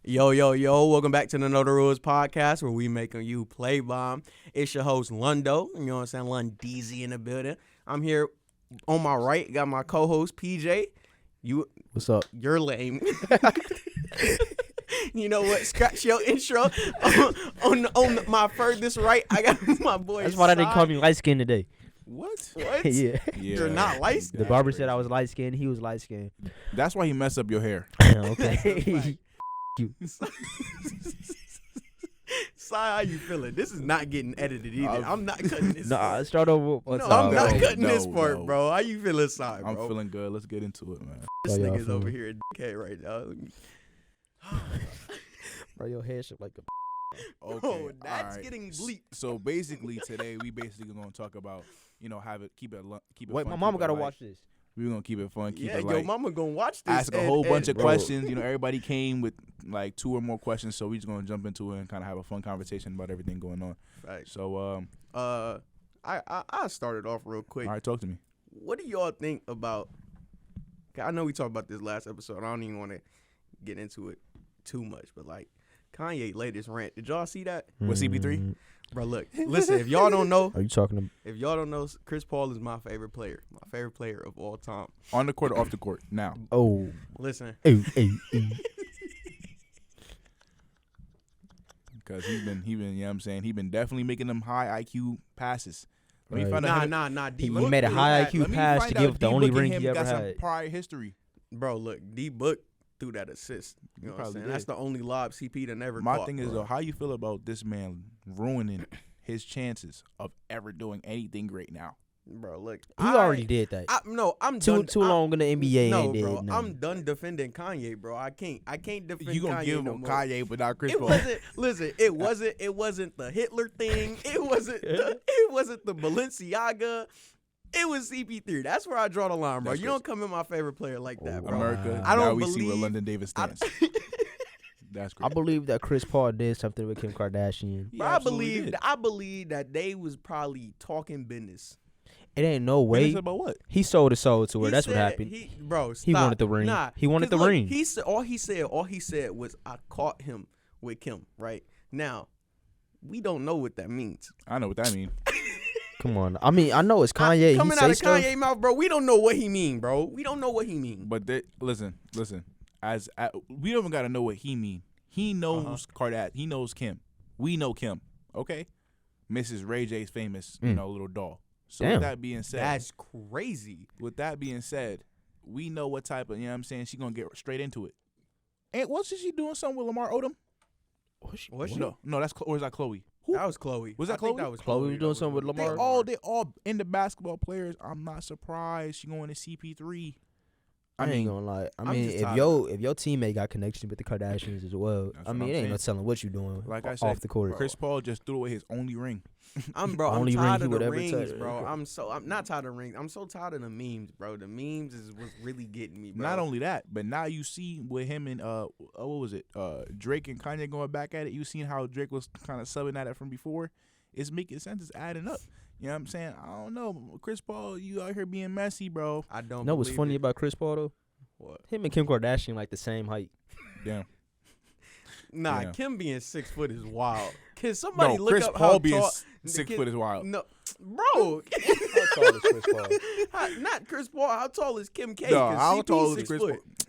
Yo, welcome back to the No The Rules podcast where we making you play bomb. It's your host, Lundo. You know what I'm saying? Lundeezy in the building. I'm here on my right, got my co-host, PJ. What's up? You're lame. You know what? Scratch your intro. on my furthest right, I got my boy. That's why they didn't call me light skinned today. What? Yeah. You're not light skinned. The barber said I was light skinned. He was light skinned. That's why he messed up your hair. Okay. Sai, how you feeling? This is not getting edited either. I'm not cutting this. Nah, start over. I'm not cutting this part, bro. How you feeling, Sai, bro? I'm feeling good. Let's get into it, man. This nigga's over here at DK right now. Bro, your hair should like a. Okay, Oh, that's all right. getting bleep. So basically, today we basically gonna talk about, keep it. Wait, fun, my mama keep it gotta light. watch this. We're gonna keep it fun, keep Yeah, it yo, light. mama gonna watch this. Ask a whole bunch of bro. questions. Everybody came with like 2 or more questions, so we just gonna jump into it and kind of have a fun conversation about everything going on. Right. So, I started off real quick. all right, talk to me. What do y'all think about? I know we talked about this last episode. I don't even want to get into it too much, but like Kanye latest rant. Did y'all see that? With CP3? Bro, look, listen. If y'all don't know, Are you talking to? if y'all don't know, Chris Paul is my favorite player. My favorite player of all time. On the court or off the court? Now. Oh. Listen. Because he's been, you know what I'm saying? He's been definitely making them high IQ passes. Let me Right. find out. Nah. He D-Book made a threw high that- IQ Let me pass find to out give the only D-Book and ring him he ever got some had. prior history. Bro, look, D-Book threw that assist. You know what I'm probably saying? did. That's the only lob CP done ever My caught, thing is, bro. though, how you feel about this man ruining his chances of ever doing anything great now? Bro, look. He already did that. I'm Too done. long in the NBA. No, ain't did bro. nothing. I'm done defending Kanye, bro. I can't defend You gonna Kanye give no him more. Kanye, but not Chris It Paul? wasn't. Listen, it wasn't the Hitler thing. It wasn't the Balenciaga. It was CP3. That's where I draw the line, bro. That's you don't come in my favorite player like that, bro. America. I don't now we see where believe- London Davis stands. That's I great. believe that Chris Paul did something with Kim Kardashian. He Bro, I absolutely did. believe that they was probably talking business. It ain't no way. Business about what? He sold his soul to her. He That's what said- happened. Bro, He stop. wanted the ring. Nah, He wanted 'cause the look, ring. He said all he said was I caught him with Kim. Right now, we don't know what that means. I know what that means. Come on. I mean, I know it's Kanye. He Coming say out of stuff. Kanye's mouth, bro. We don't know what he mean, bro. We don't know what he mean. But listen. We don't even gotta know what he mean. He knows He knows Kim. We know Kim. Okay, Mrs. Ray J's famous, little doll. So Damn. with that being said, That's crazy. with that being said, we know what type of, you know what I'm saying, she gonna get straight into it. And wasn't she doing something with Lamar Odom? Was she? No, that's or is that Chloe? Who? That was Chloe. Was that I think Chloe? That was Chloe was doing something with Lamar? They all into basketball players. I'm not surprised she going to CP3. I ain't gonna lie. I I'm mean, just if tired your teammate got connection with the Kardashians as well, That's I what mean, I'm it ain't no saying. telling what you doing Like I off said, the court. Chris Paul just threw away his only ring. I'm Only ring tired he of would the ever rings, touch. bro. I'm not tired of rings. I'm so tired of the memes, bro. The memes is what's really getting me, bro. Not only that, but now you see with him and what was it? Drake and Kanye going back at it. You seen how Drake was kind of subbing at it from before. It's making sense. It's adding up. You know what I'm saying? I don't know, Chris Paul. You out here being messy, bro. I don't. You know what's believe funny it. about Chris Paul though? What? Him and Kim Kardashian like the same height. Damn. Nah, Yeah. Kim being 6 foot is wild. Can somebody No, look Chris up Paul how being tall? 6 Kid- foot is wild. No, bro. How tall is Chris Paul? Not Chris Paul. How tall is Kim K? No, 'Cause how CP tall is 6 Chris foot. Paul?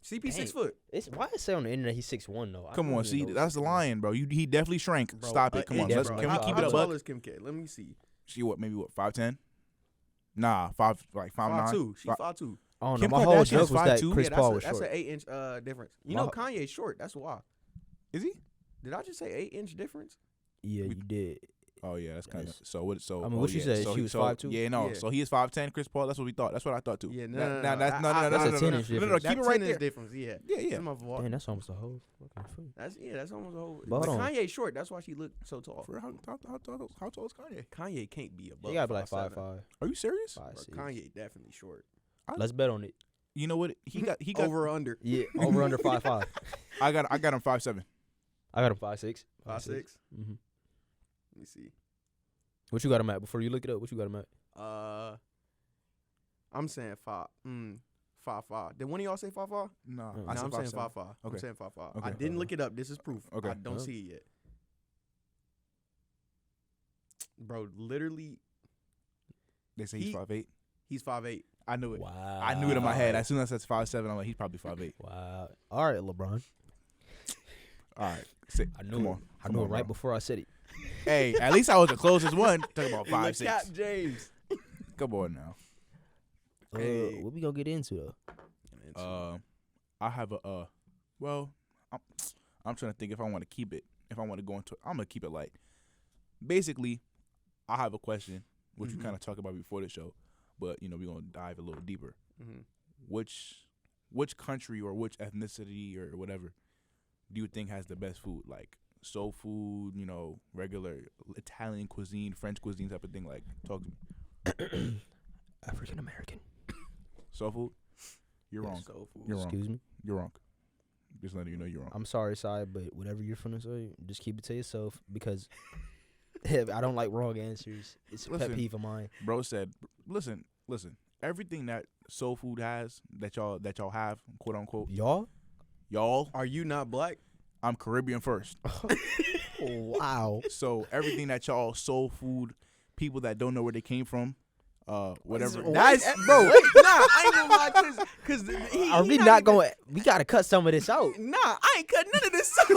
CP 6 Dang. foot. Why it say on the internet he's 6'1" though? I Come don't on, even see, know that's the what lion, bro. He definitely shrank. Bro, Stop it. Come on, inch, let's bro. can we keep How it a tall buck? is Kim K? Let me see. She maybe 5'10"? Nah, 5'9". 5'2". She 5'2". I don't know. Kim My whole Kardashian joke is was that 5'2". Chris Yeah, Paul was that's short. an 8-inch difference. You My- know Kanye's short. That's why. Is he? Did I just say 8-inch difference? Yeah, you did. Oh yeah, that's kind of Yes. so. What? So I mean, oh, what you yeah. said, So she was so, 5'2"? Yeah, no. Yeah. So he is 5'10". Chris Paul. That's what we thought. That's what I thought too. Yeah, no, Nah, no, that's no. no. That's a No, 10-inch keep difference. it right there. difference. Yeah. Yeah. That's my fault. Damn, that's almost a whole fucking foot. That's almost a whole. But But hold on. Kanye's short. That's why she looked so tall. For how tall is Kanye? Kanye can't be above. He gotta be like 5'7". 5'5", Are you serious? 5'6". Kanye definitely short. Let's bet on it. You know what? He got Over or under. Yeah, over under 5'5". I got him 5'7". I got him 5'6". 5'6". Mm-hmm. Let me see. What you got him at? Before you look it up, what you got him at? I'm saying 5-5. Did one of y'all say 5-5? No, No, I I'm said saying 5-7. 5-5. I'm Okay. saying 5-5. Okay. I didn't look it up. This is proof. Okay. I don't see it yet. Bro, literally, They say he's He- 5'8". he's 5'8". I knew it. Wow. I knew it in my head. As soon as I said 5'7", I'm like, he's probably 5'8". Wow. All right, LeBron. All right. Sit. I knew Come it. on. I Come knew on, it right bro. before I said it. Hey, at least I was the closest one. Talk about Look 5'6". Cap James. Come on now. Hey. What we gonna get into though? I have a well, I'm trying to think if I want to keep it. If I want to go into, I'm gonna keep it light. Basically, I have a question, which we kind of talked about before the show, but we're gonna dive a little deeper. Mm-hmm. Which country or which ethnicity or whatever do you think has the best food? Like soul food, regular Italian cuisine, French cuisine type of thing. Like, talk to me. African American. Soul food? You're wrong. Soul food. You're wrong. Excuse me. You're wrong. Just letting you know you're wrong. I'm sorry, Sai, but whatever you're finna say, just keep it to yourself because I don't like wrong answers. It's a pet Listen. peeve of mine. Bro said, listen. Everything that soul food has that y'all have, quote unquote, Y'all? Are you not black? I'm Caribbean first. Wow. So everything that y'all soul food, people that don't know where they came from, whatever. That's bro. Nah, I ain't gonna lie, cause Are we not going? We gotta cut some of this out. Nah, I ain't cutting none of this out.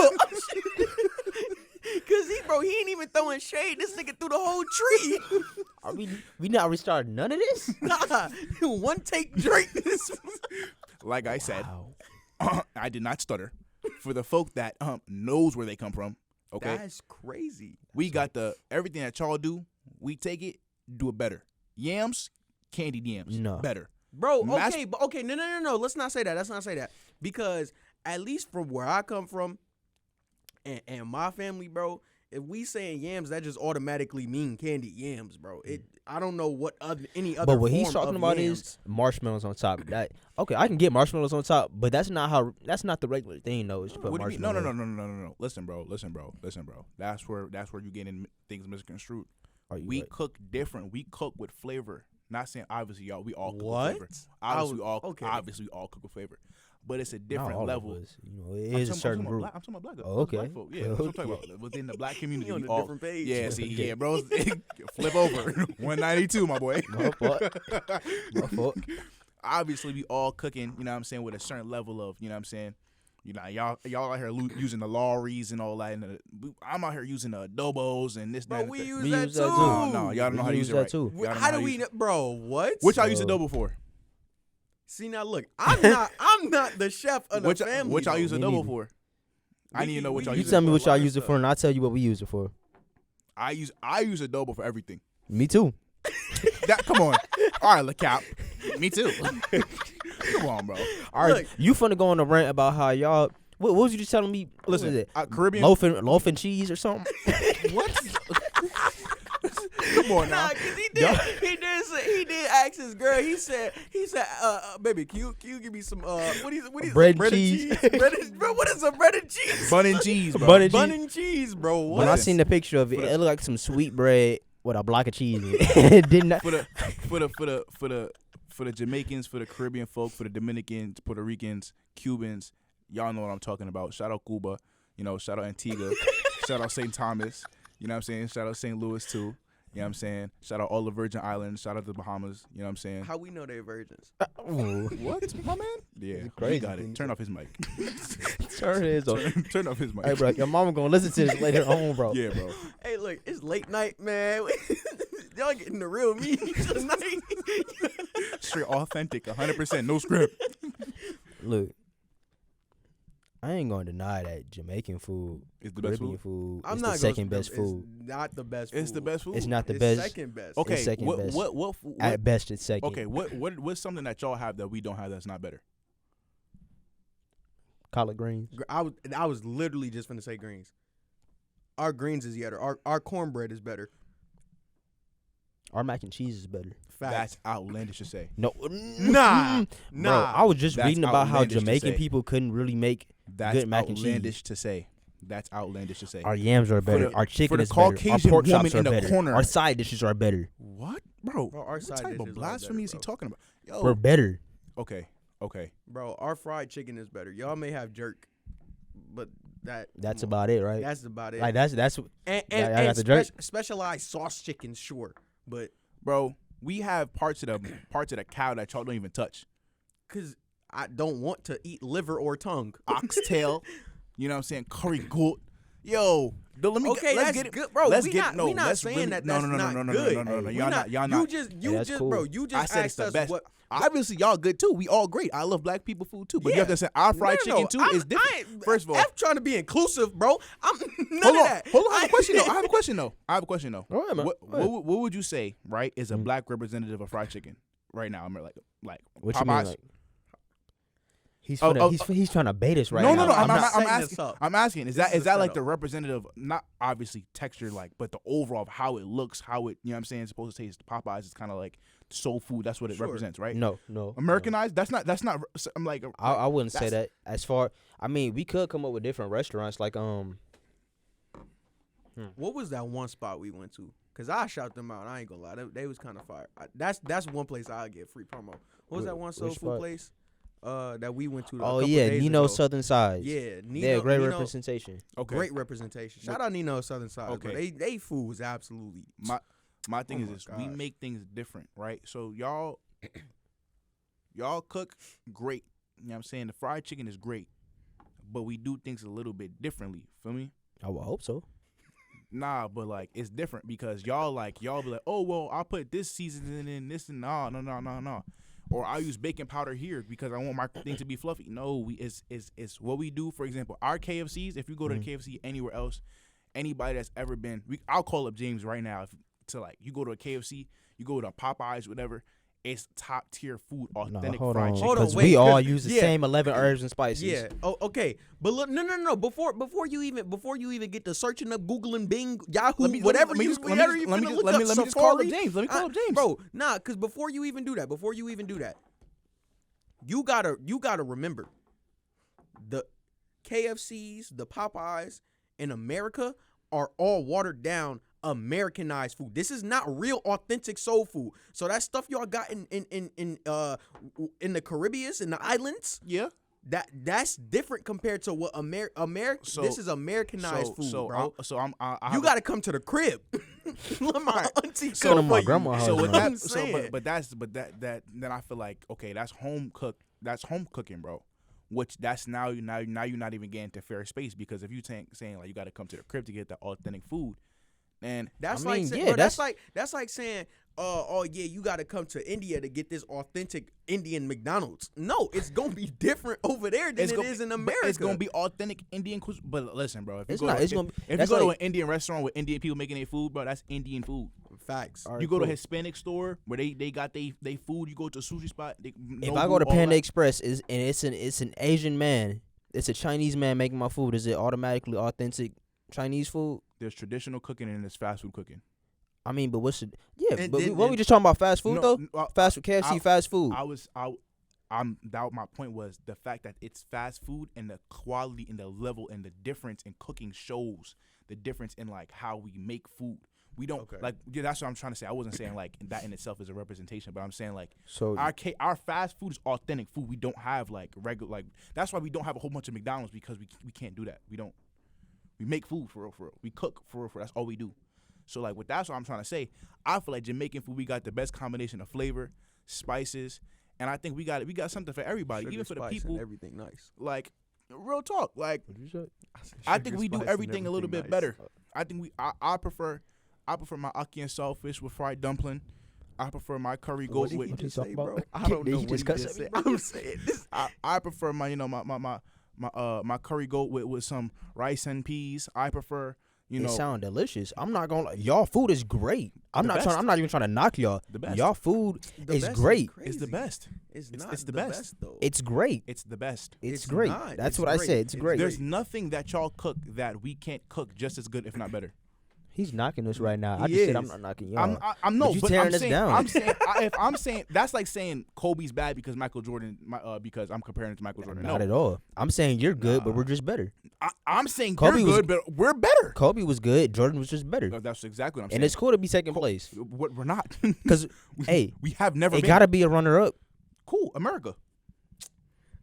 Cause he ain't even throwing shade. This nigga threw the whole tree. Are we not restarting none of this? Nah, one take Drake. Like I said, Wow. I did not stutter. For the folk that knows where they come from, okay, That's crazy. we got everything that y'all do. We take it, do it better. Yams, candied yams, No. better. Bro, Mas- okay, no. Let's not say that. Let's not say that. Because at least from where I come from and my family, bro, if we saying yams, that just automatically mean candied yams, bro. I don't know what any other But what he's form talking of about yams. is marshmallows on top. That okay? I can get marshmallows on top, but that's not the regular thing though. Is to put What do you mean? marshmallows. No. Listen, bro. That's where you getting things misconstrued. Are you We right? cook different. We cook with flavor. Not saying obviously y'all. We all cook What? with flavor. Obviously, okay. Obviously, we all cook with flavor. But it's a Not different all of level. us. It is a certain group. I'm talking about black. Oh, okay. Black folk. Yeah, that's what I'm talking about. Within the black community, He on we a all. different page. Yeah, see, Okay. yeah, bro. Flip over. 192, my boy. My fault. My fault. Obviously, we all cooking. You know what I'm saying, with a certain level of. You know what I'm saying. Y'all out here using the lorries and all that. And I'm out here using the adobos and this. Bro, that, and we the third. use We that use too. that too. No, y'all don't know how to We use use it that right. too. Y'all don't know How to do we use know, bro? What? What y'all use So- adobo for? See now, look, I'm not the chef of the family. What y'all though. use Me adobo neither. for? I need to know what y'all You use tell it me for. what y'all lot of use it for, and I'll tell you what we use it for. I use adobo for everything. Me too. Come on. All right, LeCap. Me too. Come on, bro. All right, Look. you finna go on a rant about how y'all. What was you just telling me? What was Listen, it? Caribbean. Loaf and cheese or something? What? Come on now. Nah, cause he did ask his girl. He said, baby, can you give me some what is Bread and bread cheese. Bro, what is a bread and cheese? Bun and cheese, bro. Bun and Bun and cheese, bro. What? When I seen the picture of it, it looked like some sweet bread with a block of cheese in it. It did not. for the Jamaicans, for the Caribbean folk, for the Dominicans, Puerto Ricans, Cubans, y'all know what I'm talking about. Shout out Cuba, shout out Antigua, shout out St. Thomas, you know what I'm saying? Shout out St. Louis too. You know what I'm saying? Shout out all the Virgin Islands, shout out the Bahamas, you know what I'm saying? How we know they're virgins? What, my man? Yeah, crazy he got thing it. to Turn off his mic. Turn his off. Turn off his mic. Hey, bro, your mama gonna listen to this later on, bro. Yeah, bro. Hey, look, it's late night, man. Y'all getting the real me tonight. Straight authentic, 100%, no script. Look, I ain't gonna deny that Jamaican food, It's the best Caribbean food. food, is the second best food. It's not the best food. It's the best food. It's not the It's best. second best. Okay, second best. what At best, it's second. okay, what's something that y'all have that we don't have that's not better? Collard greens. I was literally just finna say greens. Our greens is better. Our cornbread is better. Our mac and cheese is better. Facts. That's outlandish to say. No, Nah. Bro, I was just That's reading about how outlandish to Jamaican say. people couldn't really make That's good mac and cheese. outlandish to say. That's outlandish to say. Our yams are better. the- Our for chicken the is better. Our Caucasian pork woman chops are in the better. corner. Our side dishes are better. What, bro? Bro, our What side type dishes of are blasphemy better, is he bro. talking about? Yo, We're better. okay, Okay. Bro, our fried chicken is better. Y'all may have jerk, but That's about it, right? that's about it. Like that's and y'all got the jerk? Specialized sauce chicken, sure, but Bro, we have parts of the cow that y'all don't even touch. because I don't want to eat liver or tongue. Oxtail, you know what I'm saying? Curry goat. Yo, let's That's get it, good, bro. Let's we get not, we not let's saying really, that no, that's no, no, not no, no, good. no, no, no, We y'all not, y'all not. You that's just, cool. bro. You I just said it's asked the us best. what. Obviously, y'all good too. We all great. I love black people food too. But you Yeah. have to say our fried No, chicken too is different. I ain't- First of all, F trying to be inclusive, bro. I'm none hold of on, that. hold on. I have a question though. I have a question though. All right, man. What would you say, right, is a black representative of fried chicken right now? I'm like What Popeyes. you mean, like? He's Oh, finna, he's trying to bait us right No, now. no, no. I'm I'm not setting asking. this up. I'm asking. Is This that is a like the setup. representative? Not obviously texture, like, but the overall of how it looks, how it. You know what I'm saying? It's supposed to taste. Popeyes is kind of like soul food. That's what it Sure. represents, right? No. Americanized. That's not. I'm like. I wouldn't say that's- that. As far, I mean, we could come up with different restaurants, like What was that one spot we went to? Cause I shout them out. I ain't gonna lie, they was kind of fire. That's one place I get free promo. What was that one soul which food spot? place? That we went to. a oh couple yeah, days Nino ago. Southern Sides. Yeah, Nino. Yeah, great Nino, representation. Okay. Great representation. Shout out Nino Southern Side. Okay. Okay. They food was absolutely. My thing Oh is my this: we gosh. make things different, right? So y'all cook great. You know what I'm saying? The fried chicken is great, but we do things a little bit differently. Feel me? I would hope so. Nah, but like it's different because y'all be like, oh well, I'll put this seasoning in this and no. Or I'll use baking powder here because I want my thing to be fluffy. No, it's what we do. For example, our KFCs. If you go to the KFC anywhere else, anybody that's ever been, I'll call up James right now. You go to a KFC, you go to a Popeyes, whatever. It's top tier food, authentic hold fried on, chicken. Hold on, because wait, we all 'cause- use the yeah. same 11 herbs and spices. Yeah. Oh, okay. But look, no. Before you even get to searching up, Googling, Bing, Yahoo, whatever you finna look up, let me just call up Safari. James. Let me call up James. Bro, nah, because before you even do that, you gotta remember the KFCs, the Popeyes in America are all watered down Americanized food. This is not real authentic soul food. So that stuff y'all got in the Caribbean and the islands, Yeah. that's different compared to what America. So- This is Americanized food, bro. I You got to come to the crib. Let my auntie Go to cook my for you. grandma's house. So with man. that, I'm saying. but that then I feel like okay, that's home cook. That's home cooking, bro. Which that's now you're not even getting to fair space because if you saying like you got to come to the crib to get that authentic food, and That's I like mean, saying, yeah, bro, that's like saying, oh yeah, you got to come to India to get this authentic Indian McDonald's. No, it's gonna be different over there than it is in America. It's gonna be authentic Indian cuisine. But listen, bro, if you It's go not. to, It's if, gonna. if you That's go to like- an Indian restaurant with Indian people making their food, bro, that's Indian food. Facts. All right, You go to a cool. Hispanic store where they got they food. You go to a sushi spot. If I go to all Panda that. Express, it's an Asian man, it's a Chinese man making my food. Is it automatically authentic Chinese food? There's traditional cooking and there's fast food cooking. I mean, but what's the And but then- what we just talking about fast food though? No, Fast food, KFC, fast food. My point was the fact that it's fast food and the quality and the level and the difference in cooking shows the difference in like how we make food. We don't Okay. like yeah, that's what I'm trying to say. I wasn't saying like that in itself is a representation, but I'm saying like So our fast food is authentic food. We don't have like regular like that's why we don't have a whole bunch of McDonald's because we can't do that. We make food for real. We cook for real. That's all we do. So like that's what I'm trying to say. I feel like Jamaican food we got the best combination of flavor, spices, and I think we got something for everybody, Sugar, even for the spice, and people. everything nice. Like real talk. Like What'd you say? I think we do everything a little bit better. I think I prefer my ackee and saltfish with fried dumpling. I prefer my curry goat with. just say, bro? I don't Did know he what just he cuss just at said. me? I'm saying this. I prefer my my curry goat with some rice and peas. I prefer It sound delicious. I'm not gonna. Y'all food is great. I'm The not best. trying. I'm not even trying to knock y'all. The best. Y'all food The is best great. it's the crazy. best. It's It's- not it's the the best. best though. It's great. It's the best. It's It's great. not. That's It's what I great. said. It's It's great. There's nothing that y'all cook that we can't cook just as good, if not better. He's knocking us right now. I He just said I'm is. not knocking y'all. I'm no, But you but tearing I'm us saying, down. if I'm saying that's like saying Kobe's bad because Michael Jordan, because I'm comparing it to Michael Jordan. Not No, at all. I'm saying you're good, but we're just better. I'm saying Kobe you're was- good, but we're better. Kobe was good. Jordan was just better. That's exactly what I'm saying. And it's cool to be second place. We're not. Because, hey, we have never it been. got to be a runner-up. Cool, America.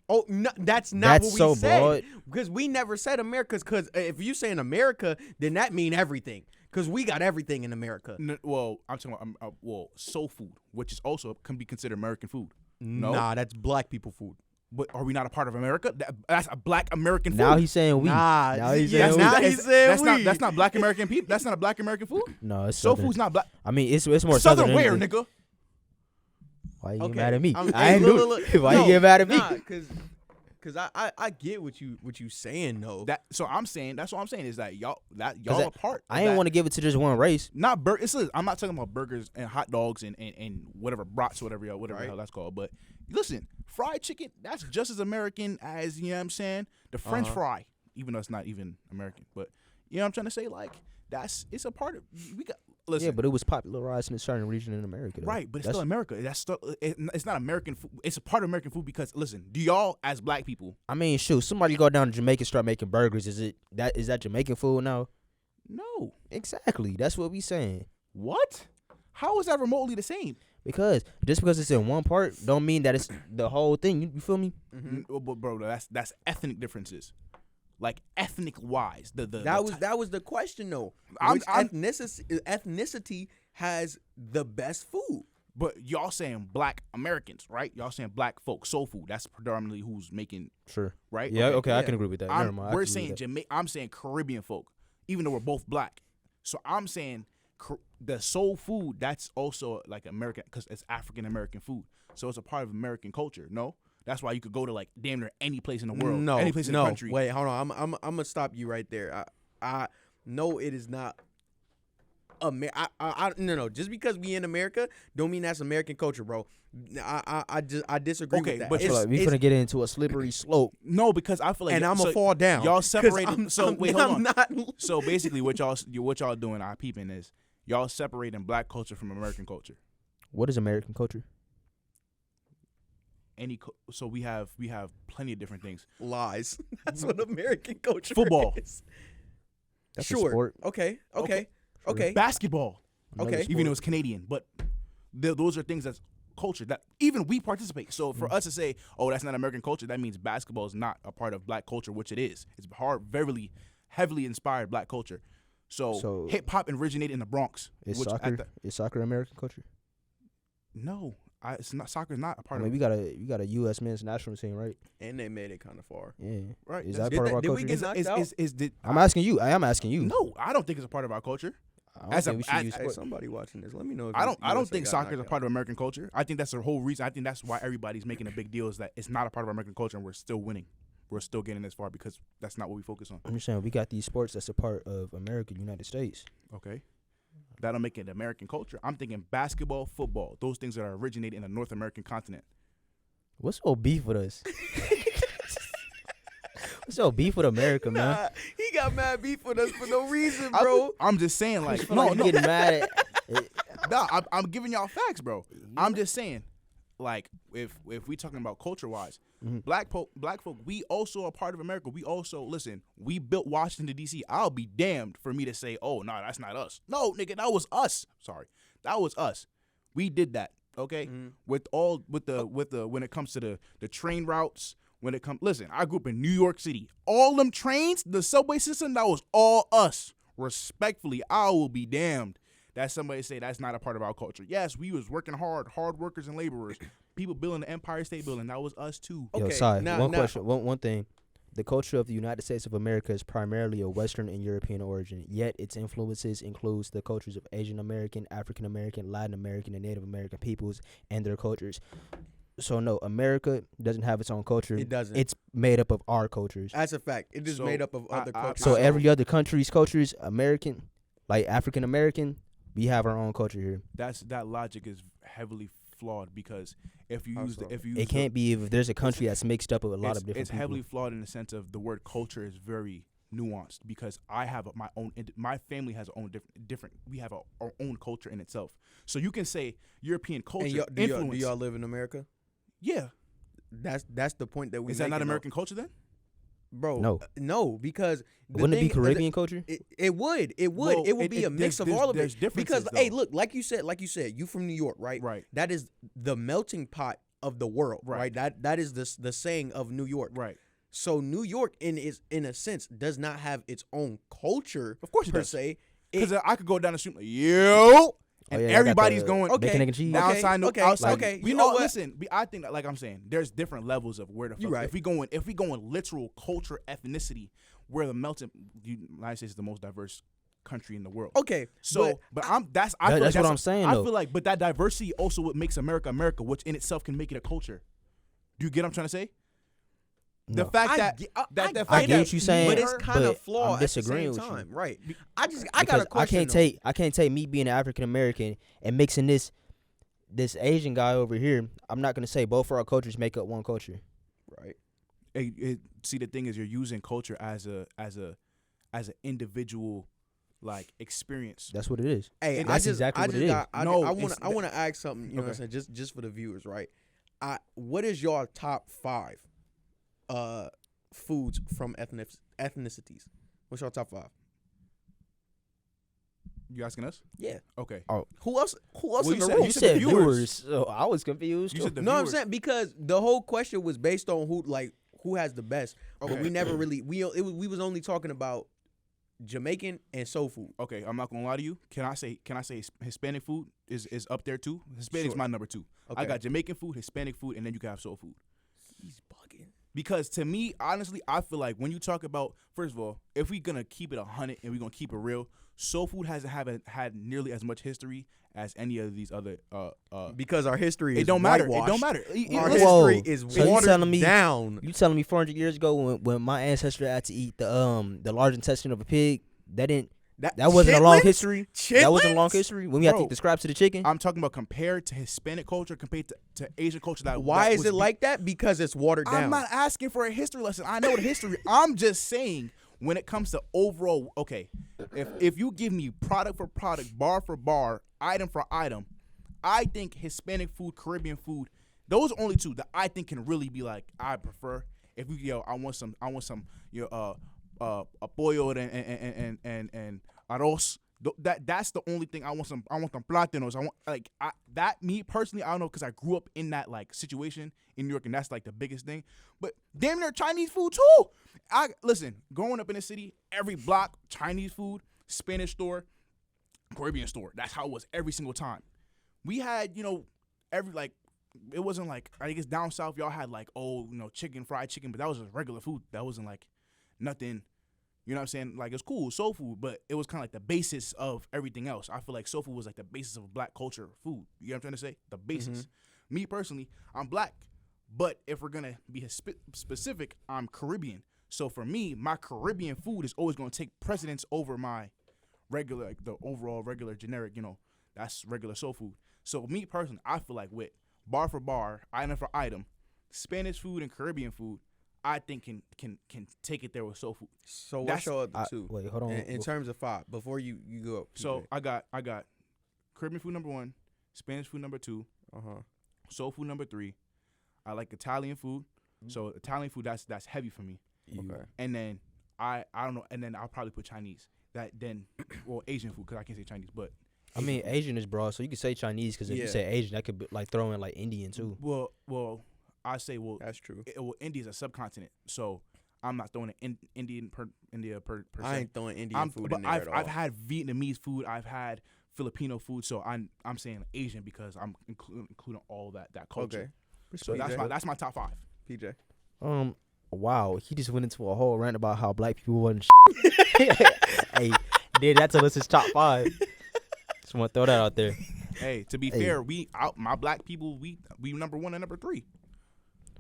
Oh, no, that's not That's what we so said. broad. Because we never said America. Because if you saying America, then that mean everything. Because we got everything in America. Well, I'm talking about soul food, which is also can be considered American food. No, Nah, that's black people food. but are we not a part of America? That's a Black American food. Now he's saying we. Nah, Now he's yeah, saying now we. he's saying we. That's not Black American people. That's not a Black American food. No, it's Soul southern. food's not black. I mean, it's more Southern than where, anything. nigga? Why you Okay. get mad at me? I'm- I hey, ain't look, do. Why you get mad at me? Nah, because I get what you saying though. So I'm saying that's what I'm saying is that y'all that- a part. I ain't want to give it to just one race. Not I'm not talking about burgers and hot dogs and whatever brats, whatever the Right. hell that's called. But listen, fried chicken, that's just as American as, you know what I'm saying, the French fry, even though it's not even American. But you know what I'm trying to say? Like, it's a part of, we got, listen. Yeah, but it was popularized in a certain region in America. Though. Right, but it's still America. That's still, it's not American food. It's a part of American food because, listen, do y'all as black people? I mean, shoot, somebody go down to Jamaica and start making burgers. Is that Jamaican food now? No. Exactly. That's what we saying. What? How is that remotely the same? Because just because it's in one part, don't mean that it's the whole thing. You feel me? But bro, that's ethnic differences. Like ethnic wise, that was the question though. I'm- Which ethnicity has the best food? But y'all saying Black Americans, right? Y'all saying black folk, soul food. That's predominantly who's making, Sure. right? Yeah. Okay. I yeah. can agree with that. Never mind. I We're can agree with saying that. I'm saying Caribbean folk, even though we're both black. So I'm saying the soul food, that's also like American because it's African American food. So it's a part of American culture. No, that's why you could go to like damn near any place in the world, No, any place in the country. Wait, hold on. I'm gonna stop you right there. I no, it is not. No. Just because we in America, don't mean that's American culture, bro. I disagree Okay, with that. but I feel like we it's- finna get into a slippery slope. No, because I feel like and I'm so gonna fall down. Y'all 'Cause separated. Wait, hold on. Not, So basically, what y'all doing? I peeping is y'all separating black culture from American culture. What is American culture? So we have plenty of different things. lies. That's what American culture Football. is. That's a Sure. sport. Okay. Sure. Basketball, Another Okay. sport. even though it's Canadian, but those are things that's culture that even we participate. So for us to say, oh, that's not American culture, that means basketball is not a part of black culture, which it is. It's very heavily inspired black culture. So hip hop originated in the Bronx. Is which soccer American culture? No, it's not. Soccer is not a part I mean, of. we got a U.S. men's national team, right? And they made it kind of far. Yeah. Right. Is That's- that part of our did we culture? get knocked out? I'm asking you. I am asking you. No, I don't think it's a part of our culture. I don't as a- think we should as- use Hey, sport. somebody watching this, let me know. If I don't USA think got soccer is a knocked part of American culture. I think that's the whole reason. I think that's why everybody's making a big deal is that it's not a part of American culture and we're still winning. We're still getting this far because that's not what we focus on. I'm just saying we got these sports that's a part of America, United States. Okay. That'll make it American culture. I'm thinking basketball, football, those things that are originated in the North American continent. What's your beef with us? What's your beef with America, man? Nah, he got mad beef with us for no reason, bro. I'm just saying, like, I feel like you getting mad at. nah, I'm giving y'all facts, bro. I'm just saying, like, if we talking about culture wise, black folk, we also a part of America. We also listen. We built Washington D.C. I'll be damned for me to say, oh no, that's not us. No, nigga, that was us. Sorry, that was us. We did that. Okay, with the when it comes to the train routes. When it comes, listen, I grew up in New York City. All them trains, the subway system, that was all us. Respectfully, I will be damned that somebody say that's not a part of our culture. Yes, we was working hard workers and laborers. People building the Empire State Building, that was us too. Yo, Okay, Sai, now- one now- question. One thing. The culture of the United States of America is primarily of Western and European origin, yet its influences includes the cultures of Asian American, African American, Latin American, and Native American peoples and their cultures. So no, America doesn't have its own culture. It doesn't. It's made up of our cultures. That's a fact. It is So, made up of other I- cultures. So every other country's cultures, American, like African American, we have our own culture here. That logic is heavily flawed because if you How use so? It can't be if there's a country that's mixed up with a lot of different it's people. heavily flawed in the sense of the word culture is very nuanced because I have my own. My family has our own different. We have our own culture in itself. So you can say European culture And do influence. y'all live in America? Yeah, That's the point that we. is that not making, though. American culture then? bro? No. No, because the Wouldn't it be thing- Caribbean culture? It would. Well, it would be a mix of all of there's it. differences, Because hey, though. look, like you said, you from New York, right? Right. That is the melting pot of the world, Right. right? That is the saying of New York. Right. So New York, in a sense, does not have its own culture, Of course it per does. se. Because I could go down the street like, yo, and yeah, I got everybody's the going Okay. bacon, egg, and cheese. Okay. outside. Okay. Outside. Okay. We You know all, what? Listen, I think that, like I'm saying, there's different levels of where the fuck. You right. If we going literal culture, ethnicity, where the United States is the most diverse country in the world. Okay. So, but I feel That's like what I'm saying, I though. feel like, but that diversity also what makes America America, which in itself can make it a culture. Do you get what I'm trying to say? The No. fact I that get- that the I fact get that what you're saying, but it's her- kind of but flawed I'm at the disagreeing same with you. time, right? I got Because a question. I can't take me being an African American and mixing this Asian guy over here. I'm not gonna say both of our cultures make up one culture. Right. see, the thing is, you're using culture as an individual like experience. That's what it is. Hey, And I that's just, exactly I what just it is. got, I, No, I it's want to ask something. You know what I'm Okay. saying? Just for the viewers, right? What is your top 5 foods from ethnicities? What's your top 5? You asking us? Yeah. Okay. Who else? Who else Well, in you the said- room? You said viewers. viewers, so I was confused. You said the No, I'm viewers. saying because the whole question was based on who has the best, but Okay. we never really we was only talking about Jamaican and soul food. Okay, I'm not gonna lie to you. Can I say Hispanic food is up there too? Hispanic's Sure. my number 2. Okay. I got Jamaican food, Hispanic food, and then you can have soul food. He's bugging. Because to me, honestly, I feel like when you talk about, first of all, if we're gonna keep it 100 and we're gonna keep it real, soul food haven't had nearly as much history as any of these other. Because our history is It don't matter. It whitewashed. don't matter. Our Whoa. history is So you watered telling me- down. You telling me 400 years ago when my ancestor had to eat the large intestine of a pig, that wasn't a long chitlins? history. That wasn't a long Chitlins? history. When we had to Bro, eat the scraps of the chicken. I'm talking about compared to Hispanic culture, compared to Asian culture. Why that is was it like that? Because it's watered down. I'm not asking for a history lesson. I know the history. I'm just saying when it comes to overall, okay, if you give me product for product, bar for bar, item for item, I think Hispanic food, Caribbean food, those are only 2 that I think can really be like I prefer. If you I want some apoyo and arroz. That's the only thing I want. I want them platinos. Me personally, I don't know, because I grew up in that like situation in New York, and that's like the biggest thing. But damn near Chinese food too. Listen, growing up in the city, every block Chinese food, Spanish store, Caribbean store. That's how it was every single time. We had every like. It wasn't like, I guess down south y'all had like chicken, fried chicken, but that was just regular food. That wasn't like nothing. You know what I'm saying? Like, it's cool, soul food, but it was kind of like the basis of everything else. I feel like soul food was like the basis of black culture food. You know what I'm trying to say? The basis. Me personally, I'm black, but if we're gonna be specific, I'm Caribbean. So for me, my Caribbean food is always gonna take precedence over my regular, like the overall regular generic. That's regular soul food. So me personally, I feel like with bar for bar, item for item, Spanish food and Caribbean food, I think can take it there with soul food. So what's your other 2? Wait, hold on. In terms of 5, before you go up. So I got Caribbean food number 1, Spanish food number 2, soul food number 3. I like Italian food. So Italian food, that's heavy for me. Okay. And then I don't know. And then I'll probably put Chinese. Asian food, because I can't say Chinese, but I mean, Asian is broad, so you can say Chinese, because if you Yeah. say Asian, that could be like throw in like Indian too. well, I say That's true. India's a subcontinent, so I'm not throwing India per se. I ain't throwing Indian food in there at all. I've had Vietnamese food, I've had Filipino food, so I'm saying Asian because I'm including all that culture. Okay. So that's my top 5. PJ. Wow, he just went into a whole rant about how black people wasn't. Hey, did that tell us his top 5? Just want to throw that out there. Hey, to be fair, my black people, we number 1 and number 3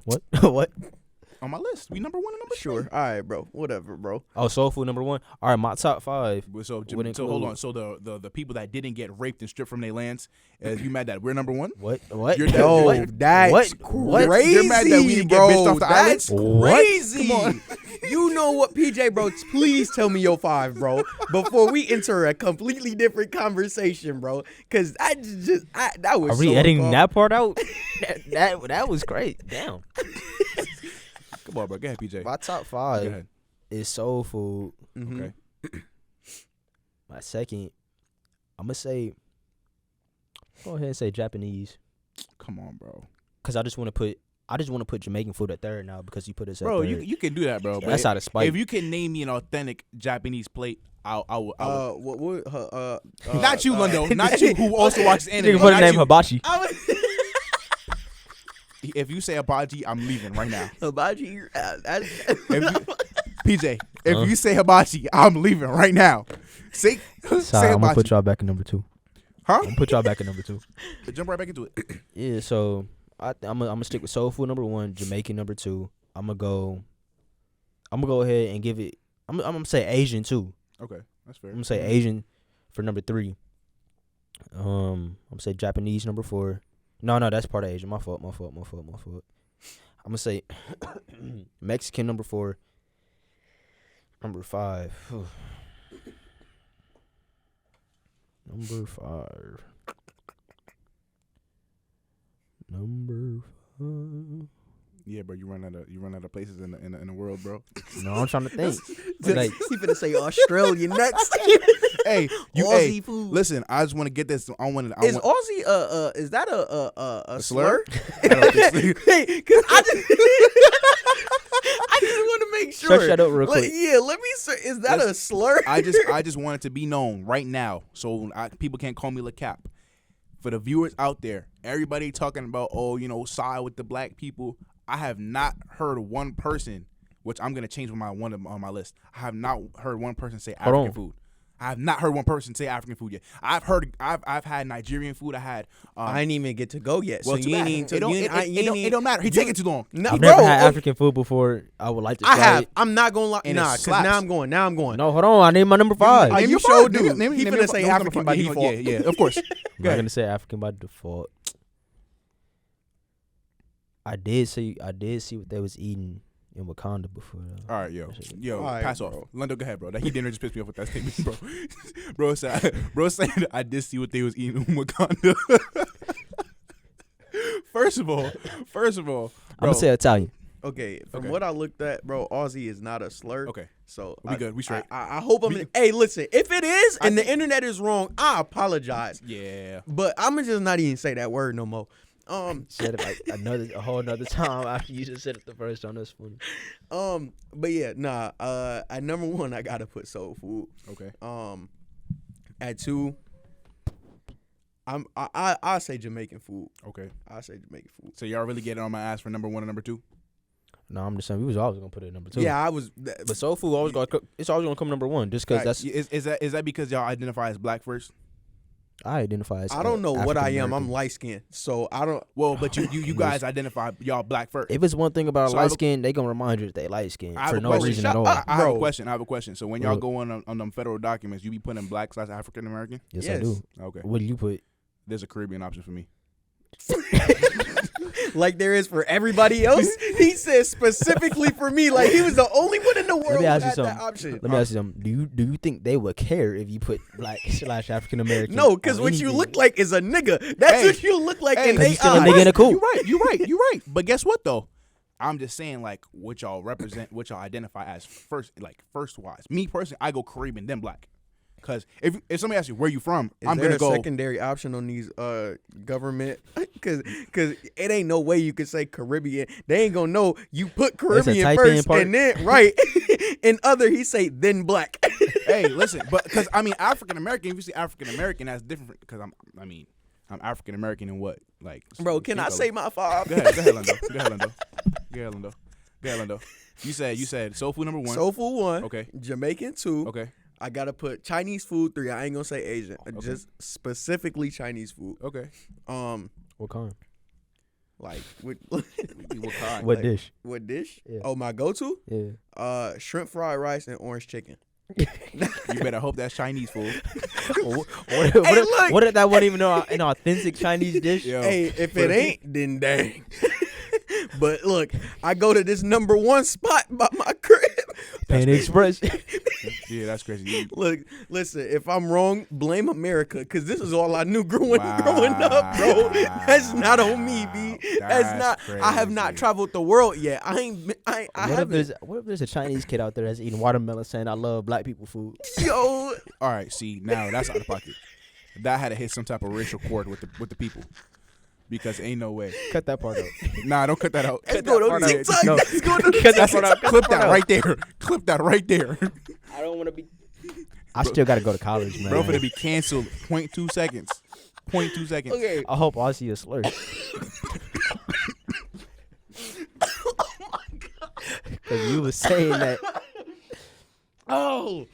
What? What? on my list. We number 1 and number 3. Sure. All right, bro. Whatever, bro. Oh, soul food number 1. All right, my top 5. So would hold include- on. So the people that didn't get raped and stripped from their lands, you mad that we're number 1? What? You're Yo, What? that's What? crazy, You're mad that we didn't get bro. bitched off the That's islands? What? crazy. Come on. You know what, PJ, bro? Please tell me your 5, bro, before we enter a completely different conversation, bro. Because that was. Are we so editing uncom- that part out? that was great. Damn. Come on, bro. Go ahead, PJ. My top Go 5 ahead. is soul food. Mhm. Okay. My second, I'm gonna say, go ahead and say Japanese. Come on, bro. because I just want to put Jamaican food at third now because you put us at Bro, third. you can do that, bro. Yeah, that's out of spite. If you can name me an authentic Japanese plate, I would. Not you, Lundo. Not you, who also watches anime. Nigga put the Not name you. Hibachi. If you say hibachi, I'm leaving right now. Hibachi. PJ, if you say hibachi, I'm leaving right now. Say Sorry, say I'm gonna hibachi. put y'all back in number 2. Huh? I'm gonna put y'all back in number 2. Jump right back into it. Yeah, so I'm gonna stick with soul food number 1, Jamaican number 2. I'm gonna go ahead and give it. I'm gonna say Asian too. Okay, that's fair. I'm gonna say Asian for number 3. I'm gonna say Japanese number 4. No, that's part of Asian. My fault. I'm gonna say Mexican number 4. Number 5. Number 5. Yeah, bro, you run out of places in the world, bro. No, I'm trying to think. Like, he finna say Australian next. Hey, Aussie food. Listen, I just want to get this. Is Aussie is that a slur? I don't think so. Hey, cause I just want to make sure. Search that up real quick. Yeah, let me. Is that a slur? I just want it to be known right now, so people can't call me La Cap. For the viewers out there, everybody talking about side with the black people. I have not heard one person, which I'm gonna change one on my list. I have not heard one person say African food. I have not heard one person say African food yet. I've had Nigerian food. I had. I ain't even get to go yet. Well, so you ain't. It don't matter. He taking too long. No, You've bro, never had African food before. I would like to try I have. it. I'm not gonna lie. And it Nah, cause slaps. now I'm going. No, hold on. I need my number 5. Name I'm you sure do. He finna say African by Yeah, default. Yeah, of course. not gonna say African by default. I did see what they was eating in Wakanda before. All right, yo, All right, pass bro. off. Lundo, go ahead, bro. That he dinner just pissed me off with that statement, bro. bro said I did see what they was eating in Wakanda. First of all, bro, I'm gonna say Italian. Okay, from Okay. what I looked at, bro, Aussie is not a slur. Okay, So we good. We straight. I hope hey, listen, if it is and the internet is wrong, I apologize. Yeah. But I'ma just not even say that word no more. Said it like a whole another time after you just said it the first time. That's funny. But yeah, nah. At number 1, I gotta put soul food. Okay. At 2, I'll say Jamaican food. Okay. I'll say Jamaican food. So y'all really getting on my ass for number 1 and number 2? No, I'm just saying we was always gonna put it at number 2. Yeah, I was. But soul food it's always gonna come number 1 just because that's Is that because y'all identify as black first? I identify as. I don't know what I am. African-American. I'm light skinned, so I don't. Well, but you guys identify y'all black first. If it's one thing about So I have light skin, they gonna remind you that they light skin I have for a no question. reason Shut at all. up. I have a Bro. question. So when y'all Well- go on them federal documents, you be putting black / African American? Yes, I Yes. do. Okay. What do you put? There's a Caribbean option for me. Like there is for everybody else. He said specifically for me, like he was the only one in the world Let who me had ask you that something. option. Let me ask you something. Do you think they would care if you put black / African American? No, because on what you anything? look like is a nigga. That's Hey. what you look like Hey. in 'Cause they you still a eyes. nigga in a coat. You're right. But guess what though? I'm just saying like what y'all represent, what y'all identify as first wise. Me personally, I go Caribbean then black. Cause if somebody asks you where you from, Is I'm there gonna a go. secondary option on these government? Cause it ain't no way you could say Caribbean. They ain't gonna know you put Caribbean type in first part. and then right. In other he say then black. Hey, listen, but because I mean African American. If you say African American, that's different. Because I'm African American in what like. Bro, can I skin say color. my 5? Go ahead, Lundo. You said soul food number 1. Soul food 1. Okay. Jamaican 2. Okay. I gotta put Chinese food 3. I ain't gonna say Asian. Okay. Just specifically Chinese food. Okay. What kind? Like what? What kind? What Like- dish? What dish? Yeah. Oh, my go-to? Yeah. Shrimp fried rice and orange chicken. You better hope that's Chinese food. look. What if that wasn't even an authentic Chinese dish? Yo. Hey, if it ain't, then dang. But look, I go to this number 1 spot by my crib. Pan Express. Yeah, that's crazy. Look, listen, if I'm wrong, blame America, because this is all I knew growing up, bro. That's not on me, B. That's not. I have not crazy. traveled the world yet. I What if haven't. there's a Chinese kid out there that's eating watermelon saying I love black people food? Yo, All right, see now that's out of pocket. That had to hit some type of racial chord with the people. because ain't no way. Cut that part out. Nah, don't cut that out. Let's go to TikTok. No. Let's go to Cut that part out. Clip that right there. Clip that right there. I don't want to be. I still got to go to college, man. Bro, finna be canceled. 0.2 seconds. 0.2 seconds. Okay. I hope I see a slur. Because you was saying that. Oh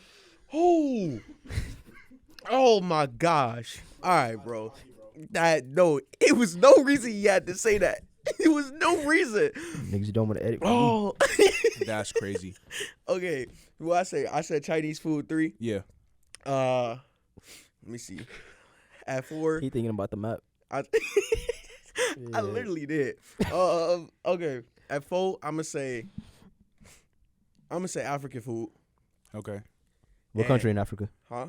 my gosh. All right, bro. It was no reason you had to say that. It was no reason. Niggas don't want to edit. Oh. That's crazy. Okay. What I say? I said Chinese food 3. Yeah. Let me see. At 4, He thinking about the map. I literally did. Okay. At 4, I'm gonna say African food. Okay. What country in Africa? Huh?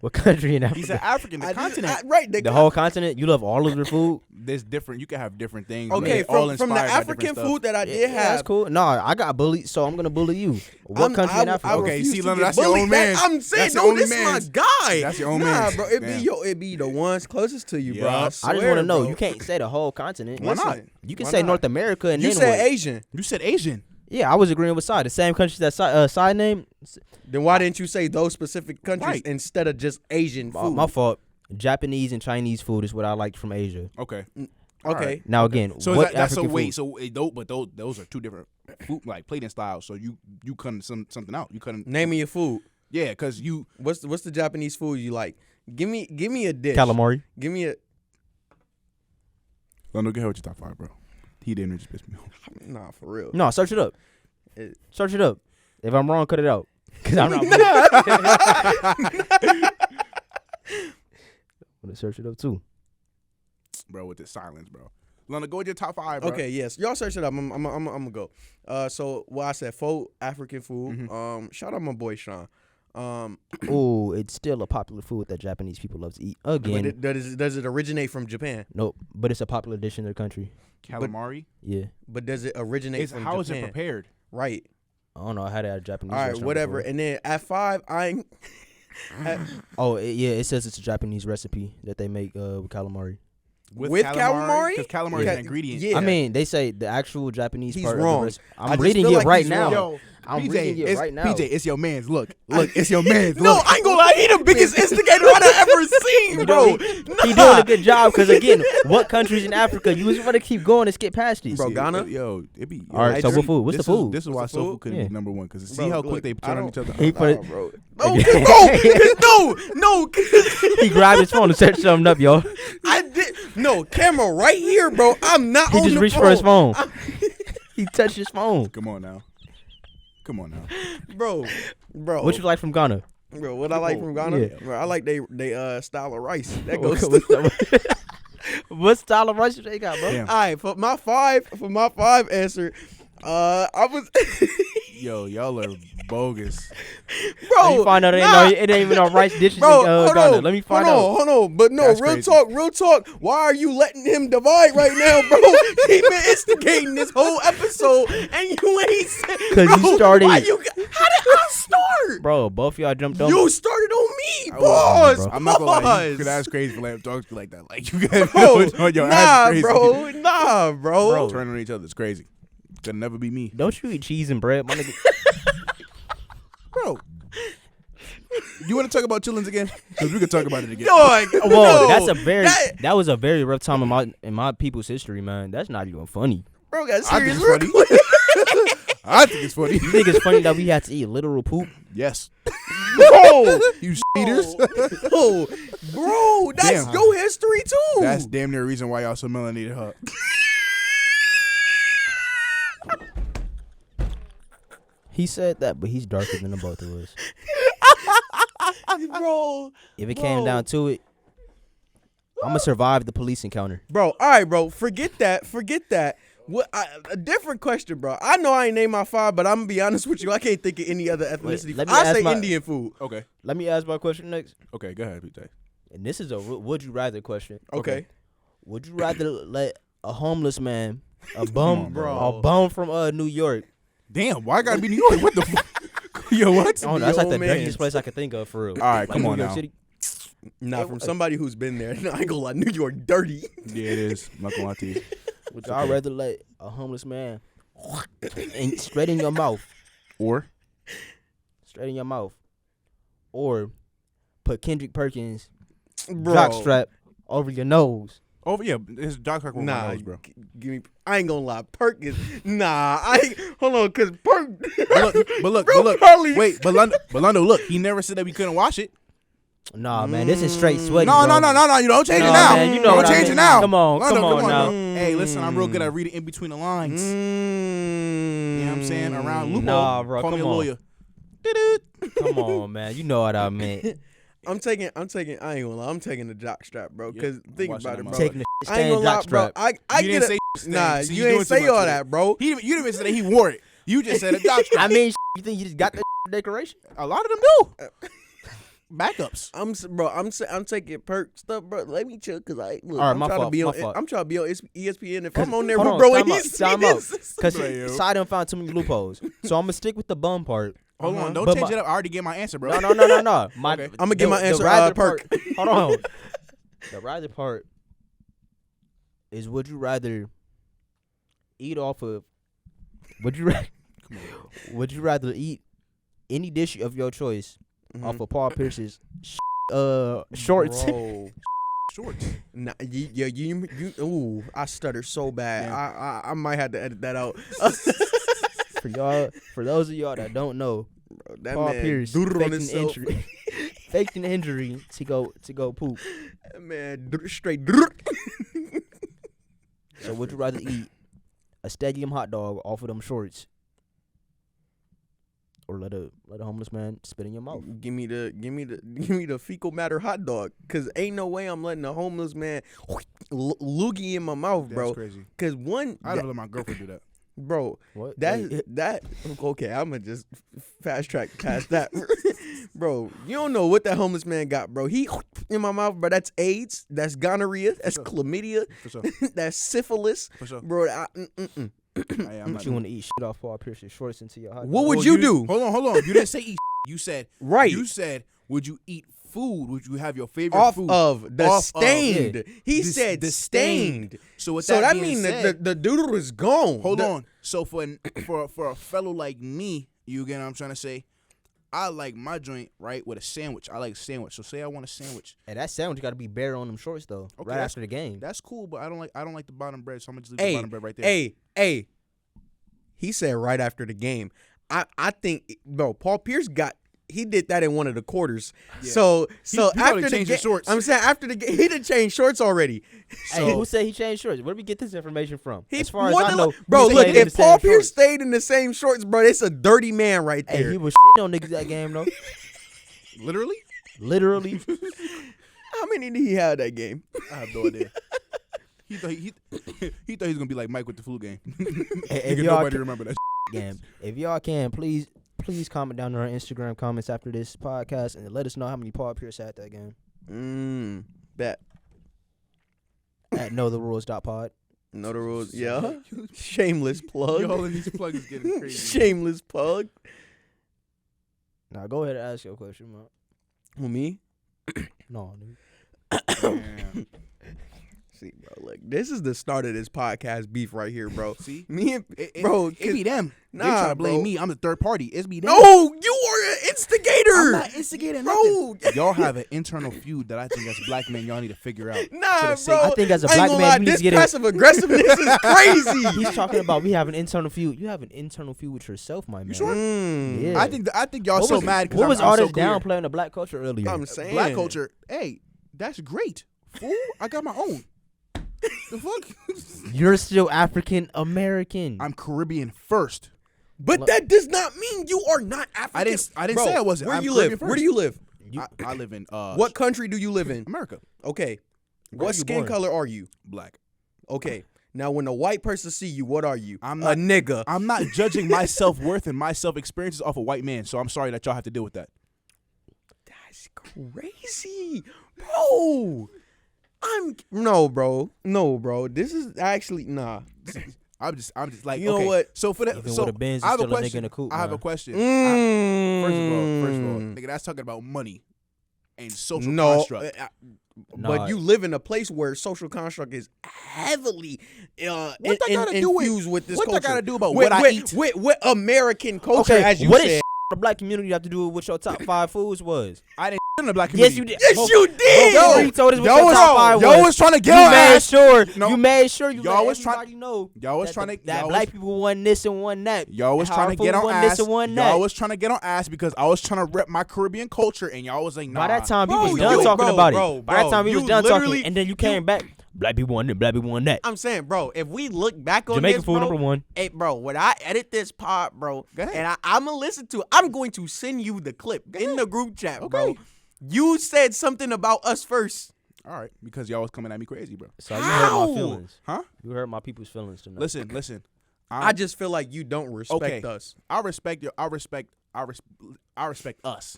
What country in Africa? He said African, the continent. Right. The whole continent? You love all of their food? There's different. You can have different things. Okay, all from the inspired by African different food that I did Yeah, have. that's cool. No, I got bullied, so I'm going to bully you. What country in Africa? Okay, refuse see, to Leonard, get that's your bullied. own man. I'm saying, That's your no, only this is my mans. guy. That's your own nah, mans. bro. It be the ones closest to you, bro. Yeah. I I just swear, want to know. bro. You can't say the whole continent. Why not? You can Why say not? North America and You then said what? Asian. You said Asian. Yeah, I was agreeing with Side. The same countries that Side name. Then why didn't you say those specific countries Right. instead of just Asian food? My fault. Japanese and Chinese food is what I liked from Asia. Okay. Okay. Now again, So what that's so African wait. food? So but those are two different food like plating styles. So you cutting something out. You cutting. Name me your food. Yeah, because you. What's the Japanese food you like? Give me a dish. Calamari. Give me a. London, get her with your top 5, bro. He didn't just piss me off. Nah, for real. No, search it up. Search it up. If I'm wrong, cut it out. Cause I'm not. I'm gonna search it up too. Bro, with this silence, bro. London, go with your top 5, bro. Okay, yes. Y'all search it up. I'm gonna go. So I said 4 African food. Shout out my boy Sean. Oh, it's still a popular food that Japanese people love to eat. Again, But does it originate from Japan? nope. But it's a popular dish in their country. Calamari. Yeah. But does it originate from Japan? How is it prepared? Right. I don't know. I had it at a Japanese All right, restaurant whatever. before. And then at 5, Oh, yeah. It says it's a Japanese recipe that they make with calamari. With calamari? Because calamari is Yeah. an ingredient. Yeah. I mean, they say the actual Japanese He's part wrong. of the recipe. I I'm just reading feel it like right he's now. wrong. Yo, I'm PJ, reading it right now. PJ, it's your man's. Look, it's your man's. No, Look. I ain't gonna lie. He the biggest instigator I've ever seen, bro. He doing a good job because, again, what countries in Africa? You just want to keep going and skip past these. Bro, Ghana? Yo, it be. All right, so what food? What's the food? This is why What's the soul food? food couldn't Yeah. be number 1 because see Bro, how look, quick they I turn on each other. He put it, bro. No. he grabbed his phone and set something up, y'all. I did. No, camera right here, bro. I'm not He on just the reached phone. for his phone. He touched his phone. Come on now. Bro. What you like from Ghana? Bro, what I like from Ghana? Yeah. Bro, I like they style of rice. That goes What style of rice they got, bro? Damn. All right, for my five answer, I was Yo, y'all are bogus. Let me find out it ain't even no rice dishes Bro, in hold Ghana. on. Let me find out. Hold on. But no, That's real crazy. talk. Why are you letting him divide right now, bro? He been instigating this whole episode, and you ain't said. 'Cause you started. How did I start? Bro, both y'all jumped on. You started on me, I boss. I'm not gonna lie. Pause. Because that's crazy for letting talk to you like that. Like you guys Bro, on your ass crazy. nah, bro. Turning on each other is crazy. Could never be me, Don't you eat cheese and bread, my nigga? bro. You want to talk about chillins again? Because we could talk about it again. Dog, Whoa, no, that's a very that- was a very rough time in my people's history, man. That's not even funny. Bro got I think serious. it's funny. I think it's funny. You think it's funny that we had to eat literal poop? Yes. Bro, You eaters. bro, that's Damn. your history too. That's damn near a reason why y'all so melanated, huh? He said that, but he's darker than the both of us. bro. If it came down to it, I'm gonna survive the police encounter. Bro, all right, bro. Forget that. What? A different question, bro. I know I ain't named my 5, but I'm gonna be honest with you. I can't think of any other ethnicity. let me I ask say my- Indian food. Okay. Let me ask my question next. Okay, go ahead, PJ. And this is a would you rather question. Okay. Would you rather let a homeless man, a on, bum, bro. a bum from New York? Damn, why I gotta be New York? What the fuck? Yo, what? I don't know, that's like Yo, the man. dirtiest place I could think of for real. All right, Like come New on York now. City. Nah, from somebody who's been there. No, I ain't gonna lie, New York dirty. Yeah, it is. I'm not gonna lie to you. Would y'all rather let a homeless man and straight in your mouth, Or put Kendrick Perkins Bro. jockstrap over your nose? oh yeah, it's Doc Crack on my Nah, nose, bro. give me. I ain't gonna lie, Perk is hold on, cause Perk. But look, Bro, probably- wait, but Lando, look, he never said that we couldn't wash it. Nah, man, this is straight sweaty. No, bro. you don't change it No, now. man, you know don't what I change mean. it now. Come on, Lando, come on now. bro. Hey, listen, I'm real good at reading in between the lines. You know what I'm saying? Around loophole. Nah, bro, Call me a come on. lawyer. Come on, man, you know what I meant. I'm taking. I ain't gonna lie. I'm taking the jock strap, bro. Yeah, Cause think watching about it, that bro. Taking the I ain't stand gonna lie, bro. jockstrap. I You get didn't it. say Nah, so you doing ain't too say much all with that, it. bro. You didn't even say that he wore it. You just said a jock strap. I mean, you think you just got the decoration? A lot of them do. Backups. I'm taking Perk stuff, bro. Let me chill, cause I look. All right, I'm my trying fault, to be my on. fault. I'm trying to be on ESPN. If 'Cause- I'm on there, hold on, bro, and time he out, see time out. this. Because Bro, I done found too many loopholes. So I'm going to stick with the bum part. Hold on, don't But change my- it up. I already gave my answer, bro. No. My, Okay. I'ma get my answer, rather Perk. part- Hold on. The rather part is would you rather eat off of, would you rather eat any dish of your choice off of Paul Pierce's shorts? Bro. Shorts. Nah, you ooh, I stutter so bad. Yeah. I might have to edit that out. For those of y'all that don't know, Bro, that Paul man Pierce doodled on faked an himself. injury. Faked an injury to go poop. That man straight. So would you rather eat a stadium hot dog off of them shorts, or let a homeless man spit in your mouth? Give me the fecal matter hot dog, cause ain't no way I'm letting a homeless man loogie in my mouth, bro. That's crazy. Cause one, I never let my girlfriend do that. bro, What? that okay. I'm gonna just fast track past that, bro. You don't know what that homeless man got, bro. He in my mouth, bro. That's AIDS. That's gonorrhea. That's sure. chlamydia. For sure. That's syphilis, For sure. bro. Hey, I'm not You want to eat shit off Paul Pierce's shorts into your hot dog? What would Well, you do? Hold on. You didn't say eat. You said Right. You said would you eat food? Would you have your favorite Off food of the Off of- stained. He the- said the stained. So with So that being means said, that the doodle is gone. hold The- on. So for a fellow like me, you get what I'm trying to say. I like my joint right with a sandwich. I like a sandwich. So say I want a sandwich. And that sandwich got to be bare on them shorts though. Okay, right that's- after the game. That's cool, but I don't like the bottom bread. So I'm gonna just leave the bottom bread right there. Hey. He said right after the game. I think, bro, Paul Pierce he did that in one of the quarters. Yeah. So He probably after the changed his game, shorts. I'm saying after the game, he done changed shorts already. Hey, So who said he changed shorts? Where did we get this information from? he As far as more I than know, li- bro, he look, stayed in if the same Paul Pierce shorts. stayed in the same shorts, bro, it's a dirty man right Hey, there. he was shit on niggas that game though. Literally, Literally. How many did he have that game? I have no idea. He thought he thought he was gonna be like Mike with the flu game. If Nigga, y'all nobody can- remember that. game. If y'all can, please comment down in our Instagram comments after this podcast and let us know how many Paul Pierce had that game. Bet. At knowtherules.pod. Know the rules. Yeah. Shameless plug. Yo, and these plugs is getting crazy. Shameless plug. Now go ahead and ask your question, man. Who, me? No, dude. Damn. See, bro, look, this is the start of this podcast beef right here, bro. See, Me and bro, it be them. They Nah, trying to blame bro. me. I'm the third party. It's be them. No, you are an instigator. I'm not instigating bro. nothing. Y'all have an internal feud that I think as black men y'all need to figure out. Nah, the bro. sake- I think as a I ain't black gonna man, lie, you need this to get it. passive aggressiveness is crazy. He's talking about we have an internal feud. You have an internal feud with yourself, my man. You sure? Yeah. I think y'all What so was- mad because What was I'm all so this clear. downplaying the black culture earlier? I'm saying Black culture. Hey, that's great. Fool, I got my own. The fuck? You're still African American. I'm Caribbean first. But that does not mean you are not African. I didn't Bro, say I wasn't. Where I'm you Caribbean live? first. Where do you live? I live in What country do you live in? America. Okay. Where What you skin born? color are you? Black. Okay. Now, when a white person see you, what are you? I'm a not- nigga. I'm not judging my self-worth and my self-experiences off a white man, so I'm sorry that y'all have to deal with that. That's crazy, bro. No, bro. This is actually nah. I'm just like, You know okay. what? So for that, Even so with a Benz, I have you're a still a nigga question. in a coupe, I have a man. question. Mm. First of all, nigga, that's talking about money. and social construct. But you live in a place where social construct is heavily infused with this culture. What that got to do about what I eat? With American culture, okay, as you what said. Does the black community have to do with what your top 5 foods was? I didn't in the black community. Yes, you did. Yes, you did. You told us what your top 5 was. Y'all was trying to get you on made ass. sure. No. You made sure you Y'all let was everybody know. Y'all was trying to that y'all black was, people won this and won that. Y'all was and trying to get on won ass. This and won that. Y'all was trying to get on ass because I was trying to rep my Caribbean culture, and y'all was like, nah. By that time, we Bro, was done you- talking bro, about bro, it. By that time, we you was done talking, literally- and then you came back. Black people won it. Black people won that. I'm saying, bro, if we look back on Jamaican this, food bro, number 1. hey, bro, when I edit this pod, bro, Go ahead. and I'm gonna listen to it, I'm going to send you the clip in the group chat, bro. Okay. You said something about us first. All right, because y'all was coming at me crazy, bro. So you hurt How? my feelings. Huh? You hurt my people's feelings tonight. Listen. I just feel like you don't respect Okay. us. I respect us.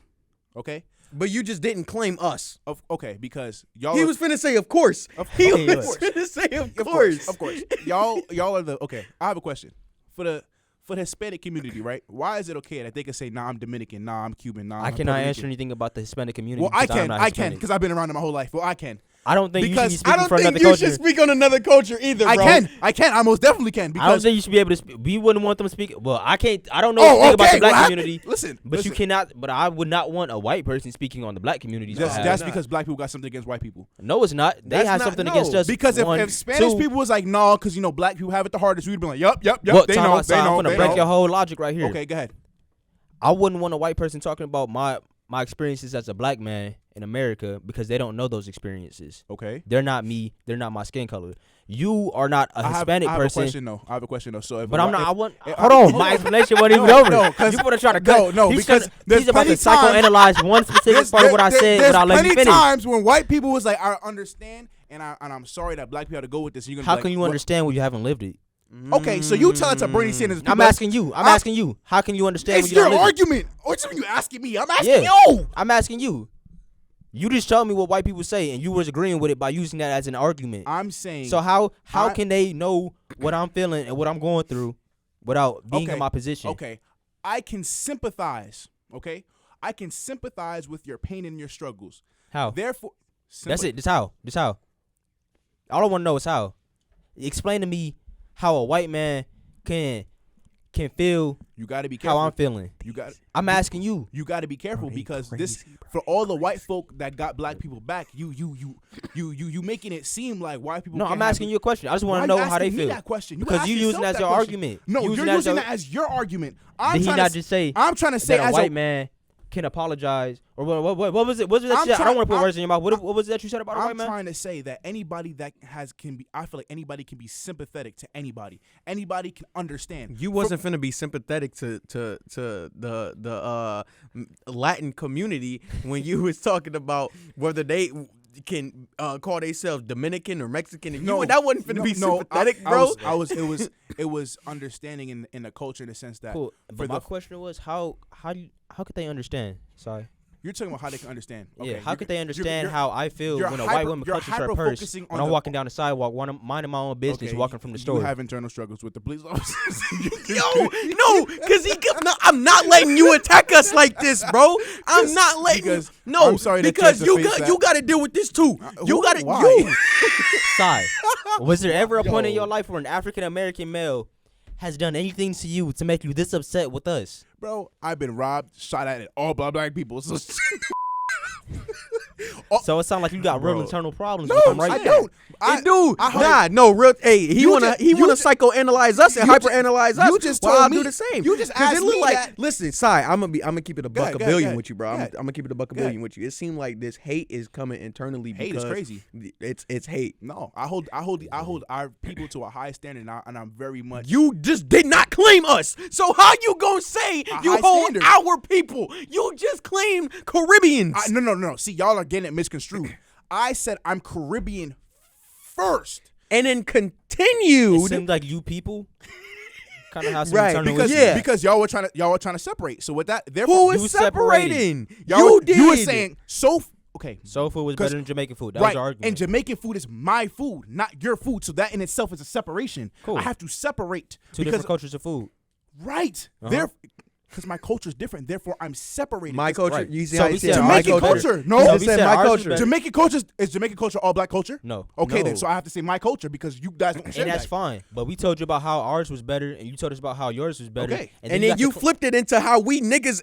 Okay. But you just didn't claim us. Okay, because y'all. He was finna say, of course. He course. was finna say, of Of course. course. Y'all are the okay. I have a question for the Hispanic community, right? Why is it okay that they can say, "Nah, I'm Dominican. Nah, I'm Cuban. Nah, I I'm cannot Puerto answer Rican." anything about the Hispanic community. Well, I because I'm can, not I can, Hispanic. because I've been around it my whole life. Well, I can. I don't think because you should be I speaking don't for think another you culture. should speak on another culture either, bro. I can. I most definitely can I don't because. think you should be able to speak. We wouldn't want them to speak. Well, I can't. I don't know Oh, anything about okay, the black well, community. Listen, But you cannot. But I would not want a white person speaking on the black community's behalf. That's because black people got something against white people. No, it's not. They That's have not- something no. against us. Because One, if Spanish two, people was like, "No," because black people have it the hardest, we'd be like, "Yup, Look, they time know, out, they I'm know, gonna they break know." your whole logic right here. Okay, go ahead. I wouldn't want a white person talking about my experiences as a black man in America because they don't know those experiences. Okay. They're not me. They're not my skin color. You are not a Hispanic I have person. I have a question though. So if But I'm not. if- Hold on. My explanation wasn't even over. no, 'cause- you want to try to cut. No, he's because there's he's about to plenty times- psychoanalyze one specific part of what I said there's without letting me plenty finish. times when white people was like, "I understand," and I'm sorry that black people have to go with this. And you're gonna How be like, can you "What?" understand when you haven't lived it? Okay, so you tell it to Bernie Sanders. I'm asking you. I'm asking you. How can you understand It's when you your don't live it? argument. What you asking me? I'm asking Yeah. you. I'm asking you. You just told me what white people say, and you was agreeing with it by using that as an argument. I'm saying. So how can they know what I'm feeling and what I'm going through without being Okay, in my position? Okay, I can sympathize. Okay, I can sympathize with your pain and your struggles. How? Therefore, That's it. Just how. All I want to know is how. Explain to me how a white man can feel You got to be how careful. I'm feeling. You got. I'm asking you. You got to be careful Bro, they because crazy, this bro. for all the white folk that got black people back. You making it seem like white people. No, can't I'm have asking it. you a question. I just Why want to are know you how they asking me feel. that question? Because ask you using yourself that as that your question. argument. No, Using you're that as using your- that as your argument. Did he not just say I'm trying to say that a as white man can apologize? Or what was it? What was that I'm shit? I don't trying- want to put I'm- words in your mouth. What was that you said about a I'm white man? trying to say that anybody that can be. I feel like anybody can be sympathetic to anybody. Anybody can understand. You wasn't finna be sympathetic to the Latin community when you was talking about whether they can call themselves Dominican or Mexican. And that wasn't finna be sympathetic, bro. It was understanding in the culture in the sense that. Cool. for But my the- question was how could they understand? Sorry. You're talking about how they can understand. Yeah. Okay, How you're- could they you're- understand you're- how I feel you're when a hyper- white woman you're clutches her purse hyper-focusing when on I'm the- walking down the sidewalk, minding my own business, Okay, walking from the You store? have internal struggles with the police officers. No, because I'm not letting you attack us like this, bro. I'm not letting because you. No, I'm sorry that you because have to you face got that. you got to deal with this too. You got to why? you. Sigh. Was there ever a point in Yo. your life where an African American male has done anything to you to make you this upset with us? Bro, I've been robbed, shot at, and all black people. So So it sounds like you got real Bro. internal problems. no, with them, right I there. don't. Real. Hey, he You wanna ju- psychoanalyze us and you ju- hyperanalyze us. you just while told I do me- the same. you just 'Cause asked it look me like. that- Listen, Sai, I'm gonna keep it a Go buck ahead, a go billion ahead, with you, bro. go I'm ahead. gonna keep it a buck a Go ahead. billion with you. It seemed like this hate is coming internally. Hate is because crazy. It's hate. No, I hold our people to a high standard, and I'm very much. You just did not claim us. So how you gonna say you high hold standard. our people? You just claimed Caribbeans. No. See, y'all are getting it misconstrued. I said I'm Caribbean first. And then It continued. seems like you people kind of have some Right, internal Because issues. Yeah. because y'all were trying to separate. So with that, Who therefore, is you separated. separating? y'all You were- did. you were saying okay. Soul food was 'Cause- better than Jamaican food. That was Right, your argument. and Jamaican food is my food, not your food. So that in itself is a separation. Cool. I have to separate Two because different cultures of food. right Uh-huh. there. Because my culture is different. Therefore, I'm separated. My culture. right. You see So how we he said said our my Jamaican culture? culture. No. He So just we said said my ours is culture. better. Jamaican culture is Jamaican culture all black culture? No. Okay, no. then so I have to say my culture because you guys don't share And that's that. fine. But we told you about how ours was better, and you told us about how yours was better. Okay. And then got you to flipped it into how we niggas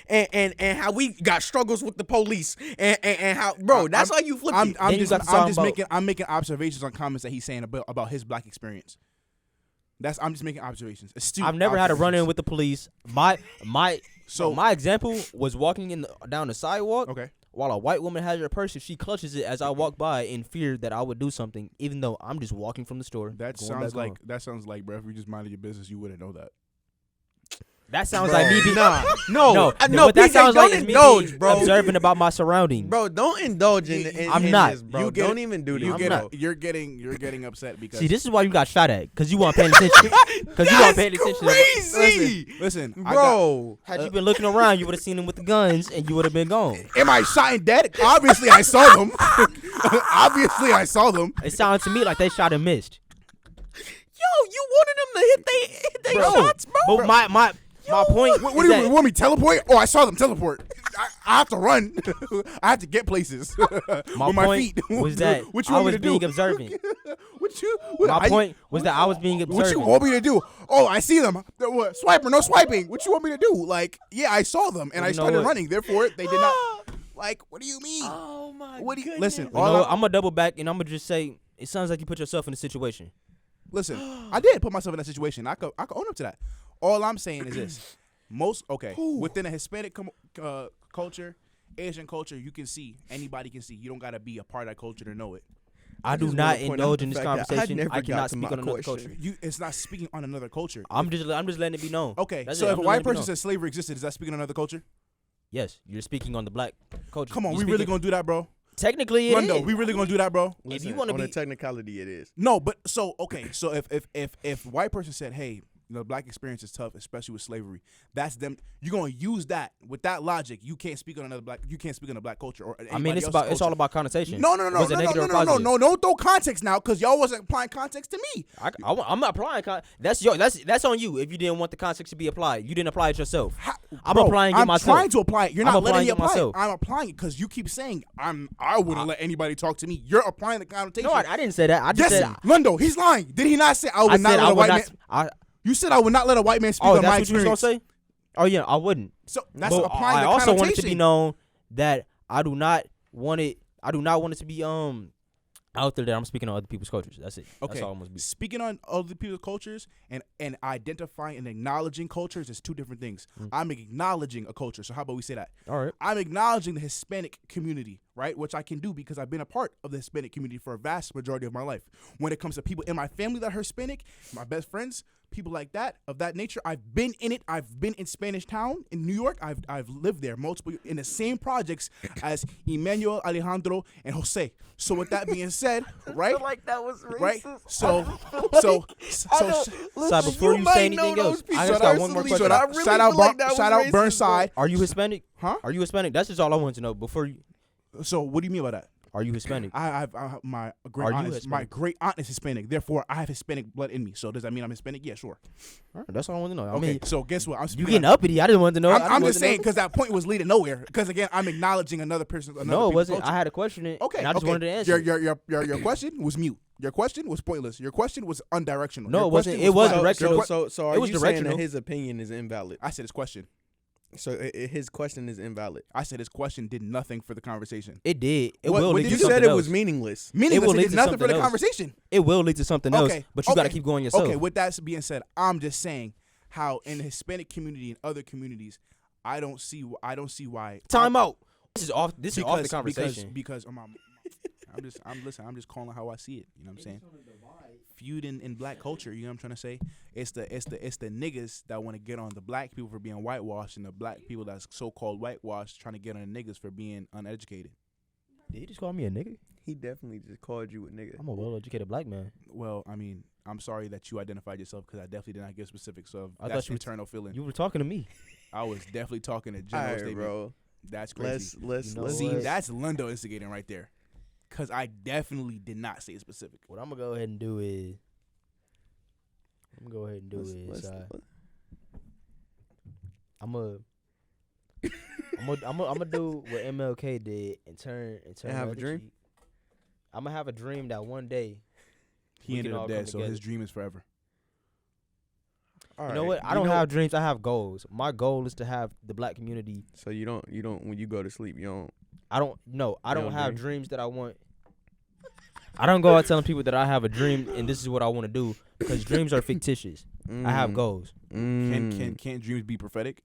and how we got struggles with the police and how, bro. That's how you flipped it. Then you got to talk about- I'm making observations on comments that he's saying about his black experience. I'm just making observations. Astute I've never had a run-in observations. with the police. My example was walking down the sidewalk. Okay. While a white woman has her purse, if she clutches it as I walk by in fear that I would do something, even though I'm just walking from the store. That going sounds back like home. bro, if you just minded your business, you wouldn't know that. That sounds Bro, like me being no, What that PJ, sounds don't like is me indulge, being bro. observant about my surroundings. Bro, don't indulge in I'm in not. this, bro. You get- Don't even do this. bro. You're getting upset because See, this is why you got shot at, because you weren't paying attention. Because you weren't paying attention. Crazy, listen, bro. Had you been looking around, you would have seen them with the guns, and you would have been gone. am I shot and dead? Obviously, I saw them. Obviously, I saw them. It sounded to me like they shot and missed. Yo, you wanted them to hit they shots, bro. But my point What is do that you want me teleport? Oh, I saw them teleport. I have to run. I have to get places my with my point feet. was that what you I want me was to do? being observant. My Point was that I was being What you observant. want me to do? Oh, I see them. What? Swiper, no swiping. What you want me to do? Like, yeah, I saw them and Well, I you know started what? running. Therefore, they did not. Like, what do you mean? Oh my What do you goodness. listen? You know, I'm gonna double back and I'm gonna just say it sounds like you put yourself in a situation. Listen, I did put myself in that situation. I could own up to that. All I'm saying is this: within a Hispanic culture, Asian culture, you can see anybody can see. You don't gotta be a part of that culture to know it. I do just not wanna point out indulge the in this fact that I conversation. never I got cannot to speak my on another question. culture. It's not speaking on another culture. I'm just letting it be known. Okay, That's so it. if I'm a just white letting it be person known. says slavery existed, is that speaking on another culture? Yes, you're speaking on the black culture. Come on, You're we really speaking- gonna do that, bro? Technically, it Rondo, is. we really gonna do that, bro? If you Listen, wanna on a be- technicality, it is. No, but so okay, so if white person said, hey, the black experience is tough, especially with slavery, that's them. You're gonna use that with that logic. You can't speak on another black. You can't speak on a black culture or. I mean, anybody else's it's culture. all about connotation. No, Was it negative or positive? Don't throw context now, because y'all wasn't applying context to me. I'm not applying. That's on you. If you didn't want the context to be applied, you didn't apply it yourself. I'm Bro, applying it I'm myself. trying to apply it. You're I'm not letting applying me it apply myself. it. I'm applying it because you keep saying I wouldn't let anybody talk to me. You're applying the connotation. No, I didn't say that. I just Yes, said. Lundo, he's lying. Did he not say I I would not said let I a would white not. man? You said I would not let a white man speak Oh, on my that's what you was experience. gonna say? Oh yeah, I wouldn't. So that's But applying I the also connotation. want it to be known that I do not want it to be out there that I'm speaking on other people's cultures. That's it. Okay. That's all it must be. Speaking on other people's cultures and identifying and acknowledging cultures is two different things. I'm acknowledging a culture. So how about we say that? All right. I'm acknowledging the Hispanic community, right? Which I can do because I've been a part of the Hispanic community for a vast majority of my life. When it comes to people in my family that are Hispanic, my best friends, people like that, of that nature, I've been in it. I've been in Spanish Town in New York. I've lived there multiple in the same projects as Emmanuel, Alejandro, and Jose. So with that being said, right? Like that was racist. Right? So Before you say anything else, I just got one more question. shout out Burnside. Are you Hispanic? Huh? Are you Hispanic? That's just all I want to know. Before you, So what do you mean by that? are you Hispanic? I my great Are you aunt my Hispanic? great aunt is Hispanic. Therefore, I have Hispanic blood in me. So does that mean I'm Hispanic? Yeah, sure. All right, that's all I want to know. I Okay. mean, So guess what? I'm you speaking getting on- uppity. I didn't want to know. I'm just saying because that point was leading nowhere. Because again, I'm acknowledging another person. No, it people's wasn't. culture. I had a question. Okay. And I just okay. wanted to answer. Your question was mute. Your question was pointless. Your question was undirectional. No, Your it wasn't. question It was flat. directional. So are It was you saying that directional. his opinion is invalid? I said his question. So his question is invalid. I said his question did nothing for the conversation. It did. It What- will what lead did to You you something said it else. was meaningless. Meaningless. will It lead did to nothing for the something else. conversation. It will lead to something else. Okay. But you got to okay. keep going yourself. Okay. With that being said, I'm just saying how in the Hispanic community and other communities, I don't see why. Time out. This is off. This is off the Because conversation. I'm just calling how I see it. You know what I'm saying? Feud in black culture. You know what I'm trying to say? It's the niggas that want to get on the black people for being whitewashed, and the black people that's so-called whitewashed trying to get on the niggas for being uneducated. Did he just call me a nigga? He definitely just called you a nigga. I'm a well-educated black man. Well, I mean, I'm sorry that you identified yourself because I definitely did not give specifics of I that's thought you were internal feeling. You were talking to me. I was definitely talking to All general right, statement. bro. That's crazy. Let's You know See, what? that's Lundo instigating right there. Because I definitely did not say specific. What I'm gonna go ahead and do is, I'm gonna do what MLK did and turn And have a dream? I'm gonna have a dream that one day He we ended can up all dead, come so together. his dream is forever. All You know right. what? I don't have dreams. I have goals. My goal is to have the black community. So you don't when you go to sleep, you don't. I don't don't have dream? dreams that I want. I don't go out telling people that I have a dream and this is what I want to do because dreams are fictitious. I have goals. Can't dreams be prophetic?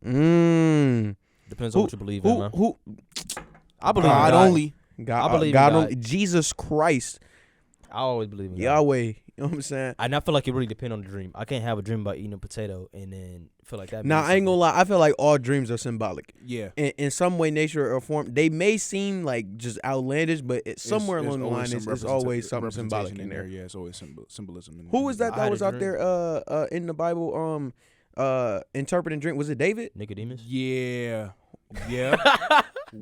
Depends on what you believe in, man. I believe in God God. only. God, I believe in God, God. only. Jesus Christ, I always believe in God. Yahweh. You know what I'm saying? And I feel like it really depends on the dream. I can't have a dream about eating a potato and then feel like that. Nah, means I ain't gonna something. lie. I feel like all dreams are symbolic. Yeah. In some way, nature, or form. They may seem like just outlandish, but somewhere along the line, it's always something symbolic in there. Yeah, it's always symbolism. Who was that I that had was a out dream. there in the Bible interpreting dream? Was it David? Nicodemus? Yeah. Yeah.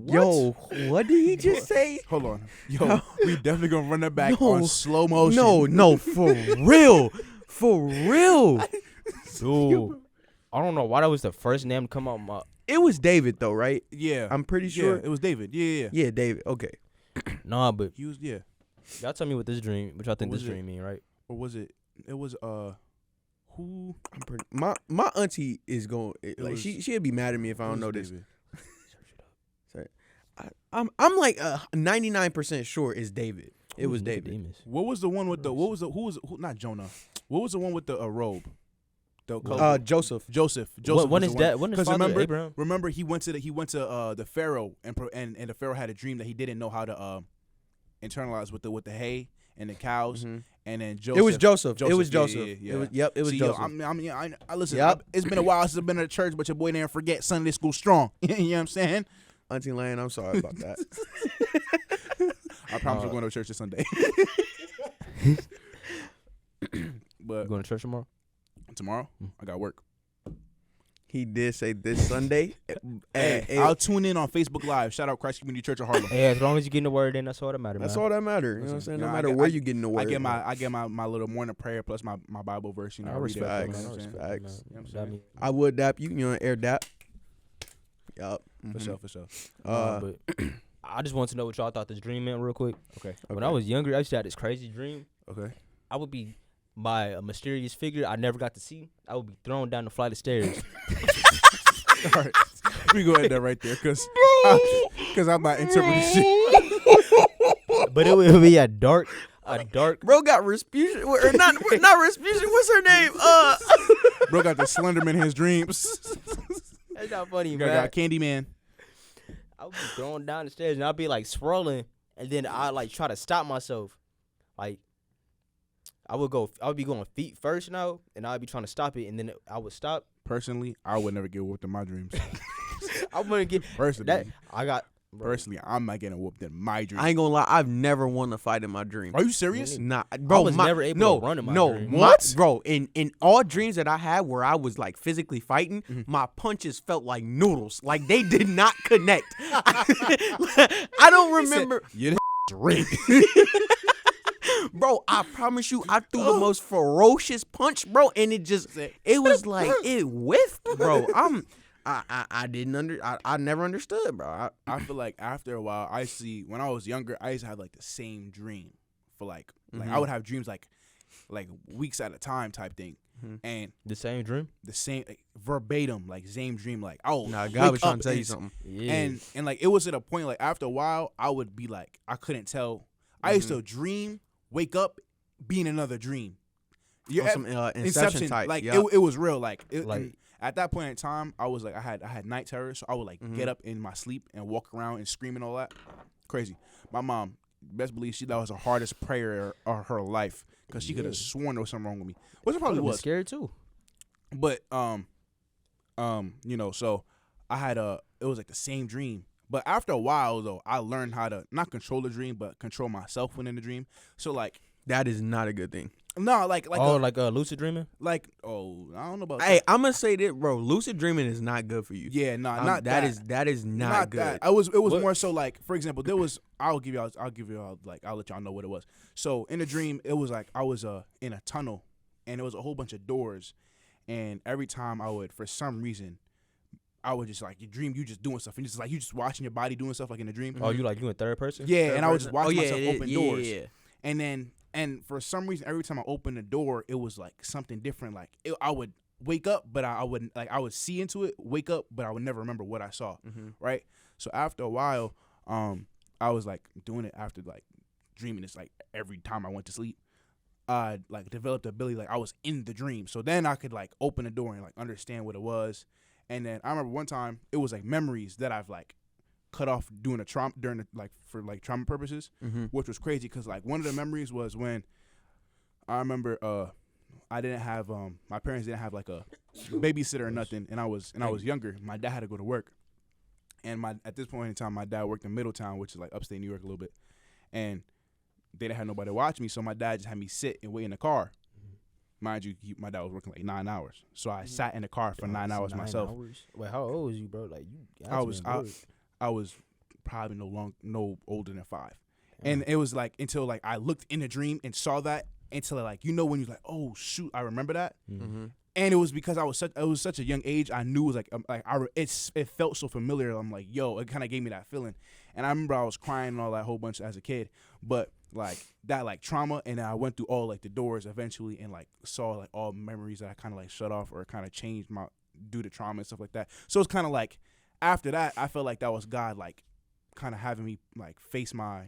Yo, what did he just say? Hold on. Yo, we definitely gonna run that back No. on slow motion. No, for real. For real. Dude. I don't know why that was the first name to come out my. It was David though, right? Yeah. I'm pretty sure. Yeah, it was David. Yeah. Yeah, David. Okay. Nah, but He was, yeah. y'all tell me what this dream, what y'all think What this was it? dream mean, right? Or was it? It was, who? I'm pretty. My auntie is going like was- she'll be mad at me if I Who don't know was this. David? I'm like 99% sure it's David. It was David. Nicodemus? What was the one with the, who, not Jonah. What was the one with the robe? The color? Joseph. Joseph. When was is the that? one. When is 'Cause father Abraham? Remember, he went to the Pharaoh and the Pharaoh had a dream that he didn't know how to internalize with the hay and the cows, Mhm. and then Joseph. It was Joseph. It was yeah, Joseph. yeah, yeah. It was See, Joseph. I listen. Yep. It's been a while since I've been to church, but your boy didn't forget Sunday school strong. You know what I'm saying? Auntie Lane, I'm sorry about that. I promise we're going to church this Sunday. But You going to church tomorrow? tomorrow, I got work. He did say this Sunday. Hey, I'll tune in on Facebook Live. Shout out Christ Community Church of Harlem. Hey, as long as you getting the word in, that's all that matters. That's man. all that matters. You know what I'm Listen, saying? you No know, matter I where get- you getting the word. I get my little morning prayer plus my Bible verse. You know, I read respect everything, that, you know man. what I'm I saying? Facts. respect that, man. You know what I'm That saying? mean- I would dap you. You know, air dap. Yup. For sure, for sure. but I just want to know what y'all thought this dream meant real quick. Okay. When I was younger, I used to have this crazy dream. Okay. I would be by a mysterious figure I never got to see. I would be thrown down the flight of stairs. All right. We go ahead there right there, cause I'm not interpreting shit. But it would be a dark. Bro got Rasputin or not Rasputin. What's her name? Bro got the Slenderman in his dreams. That's not funny, You man. got Candyman. I would be thrown down the stairs and I'd be like swirling, and then I like try to stop myself. Like I would be going feet first now, and I'd be trying to stop it, and then I would stop. Personally, I would never get whooped in my dreams. I wouldn't get Personally, that. I got bro, personally, I'm not getting whooped in my dreams. I ain't gonna lie. I've never won a fight in my dream. Are you serious? Nah, bro. was never able to run in my dream. What? Bro, in all dreams that I had where I was like physically fighting, my punches felt like noodles. Like they did not connect. I don't remember. Yeah, rigged. Bro, I promise you, I threw the most ferocious punch, bro, and it was like it whiffed, bro. I never understood, bro. I feel like after a while, when I was younger, I used to have like the same dream for like I would have dreams like weeks at a time type thing, and the same dream. the same verbatim like same dream like oh Nah, God was trying to tell you something. Yeah. and like it was at a point like after a while I would be like I couldn't tell. I used to dream, wake up, be in another dream. On some Inception type. Like Yup. it was real. Like Like- at that point in time, I was like I had night terrors, so I would like get up in my sleep and walk around and scream and all that. Crazy. My mom, best believe that was the hardest prayer of her life because she could have sworn there was something wrong with me, which it probably Would've been was. scary too. But you know, so I had it was like the same dream. But after a while though, I learned how to not control the dream, but control myself within the dream. So like That is not a good thing. no, like lucid dreaming. like oh I don't know about Hey, that. I'm gonna say this, bro. Lucid dreaming is not good for you. Yeah, not that that. that is not good. That. It was What? more so like, for example, there was I'll let y'all know what it was. So in the dream, it was like I was in a tunnel, and there was a whole bunch of doors, and every time I would, for some reason, I would just like you dream you just doing stuff and just like you just watching your body doing stuff like in a dream. Oh, you in third person? Yeah, Third and I would person? just watch myself open doors. Yeah. And for some reason, every time I opened the door, it was like something different. Like I would wake up, but I wouldn't like I would see into it, wake up, but I would never remember what I saw. Right. So after a while, I was like doing it after like dreaming this like every time I went to sleep. I like developed the ability like I was in the dream, so then I could like open the door and like understand what it was. And then I remember one time it was like memories that I've like cut off doing a trauma during the, like for like trauma purposes, which was crazy because like one of the memories was when I remember I didn't have my parents didn't have like a babysitter or nothing, and I was younger. My dad had to go to work, and at this point in time my dad worked in Middletown, which is like upstate New York a little bit, and they didn't have nobody to watch me, so my dad just had me sit and wait in the car. Mind you, my dad was working like 9 hours, so I sat in the car for 9 hours myself. Wait, how old was you, bro? Like you? I was probably no older than 5, and it was like until like I looked in the dream and saw that until like when you're like, oh shoot, I remember that, and it was because it was such a young age. I knew it was it felt so familiar. I'm like, yo, it kind of gave me that feeling, and I remember I was crying and all that whole bunch as a kid, but like that like trauma, and then I went through all like the doors eventually and like saw like all memories that I kind of like shut off or kind of changed due to trauma and stuff like that. So it's kind of like after that I felt like that was God like kind of having me like face my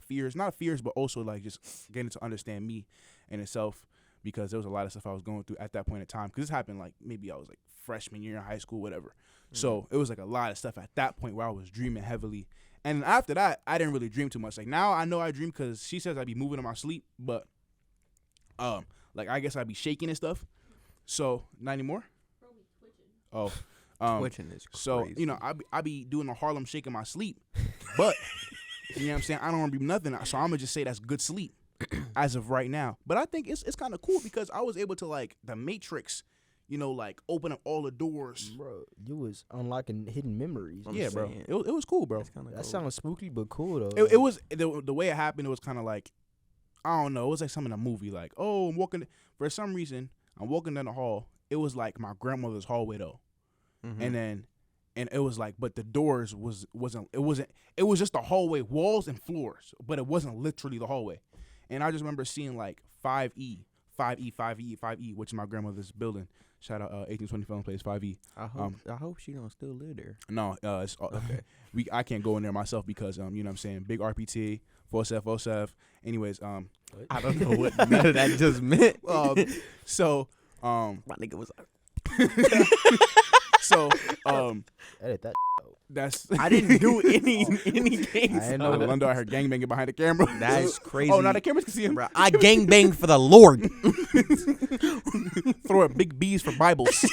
fears, not fears, but also like just getting to understand me and itself, because there was a lot of stuff I was going through at that point in time, because this happened like maybe I was like freshman year in high school, whatever. So it was like a lot of stuff at that point where I was dreaming heavily. And after that, I didn't really dream too much. Like now I know I dream because she says I be moving in my sleep, but like I guess I be shaking and stuff. So not anymore. Oh, Twitching is crazy. So I be doing the Harlem Shake in my sleep, but you know what I'm saying, I don't want to be nothing. So I'm gonna just say that's good sleep as of right now. But I think it's kind of cool because I was able to like the Matrix. Like open up all the doors. Bro, you was unlocking hidden memories. Yeah, bro. It was cool, bro. That sounds spooky, but cool, though. It was, the way it happened, it was kind of like, I don't know, it was like something in a movie. Like, oh, I'm walking down the hall. It was like my grandmother's hallway, though. And it was like, but the doors it was just the hallway, walls and floors, but it wasn't literally the hallway. And I just remember seeing like 5E, which is my grandmother's building. Shout out 1820 Film Place 5E. I hope she don't still live there. No, it's okay. I can't go in there myself because you know what I'm saying, big RPT, 4747. Anyways, I don't know what none of that just meant. So my nigga was so edit that. That's I didn't do any gangs. I know. London, I heard gangbanging behind the camera. That's crazy. Oh, now the cameras can see him. Bro, I gangbang for the Lord. Throw up big B's for Bibles.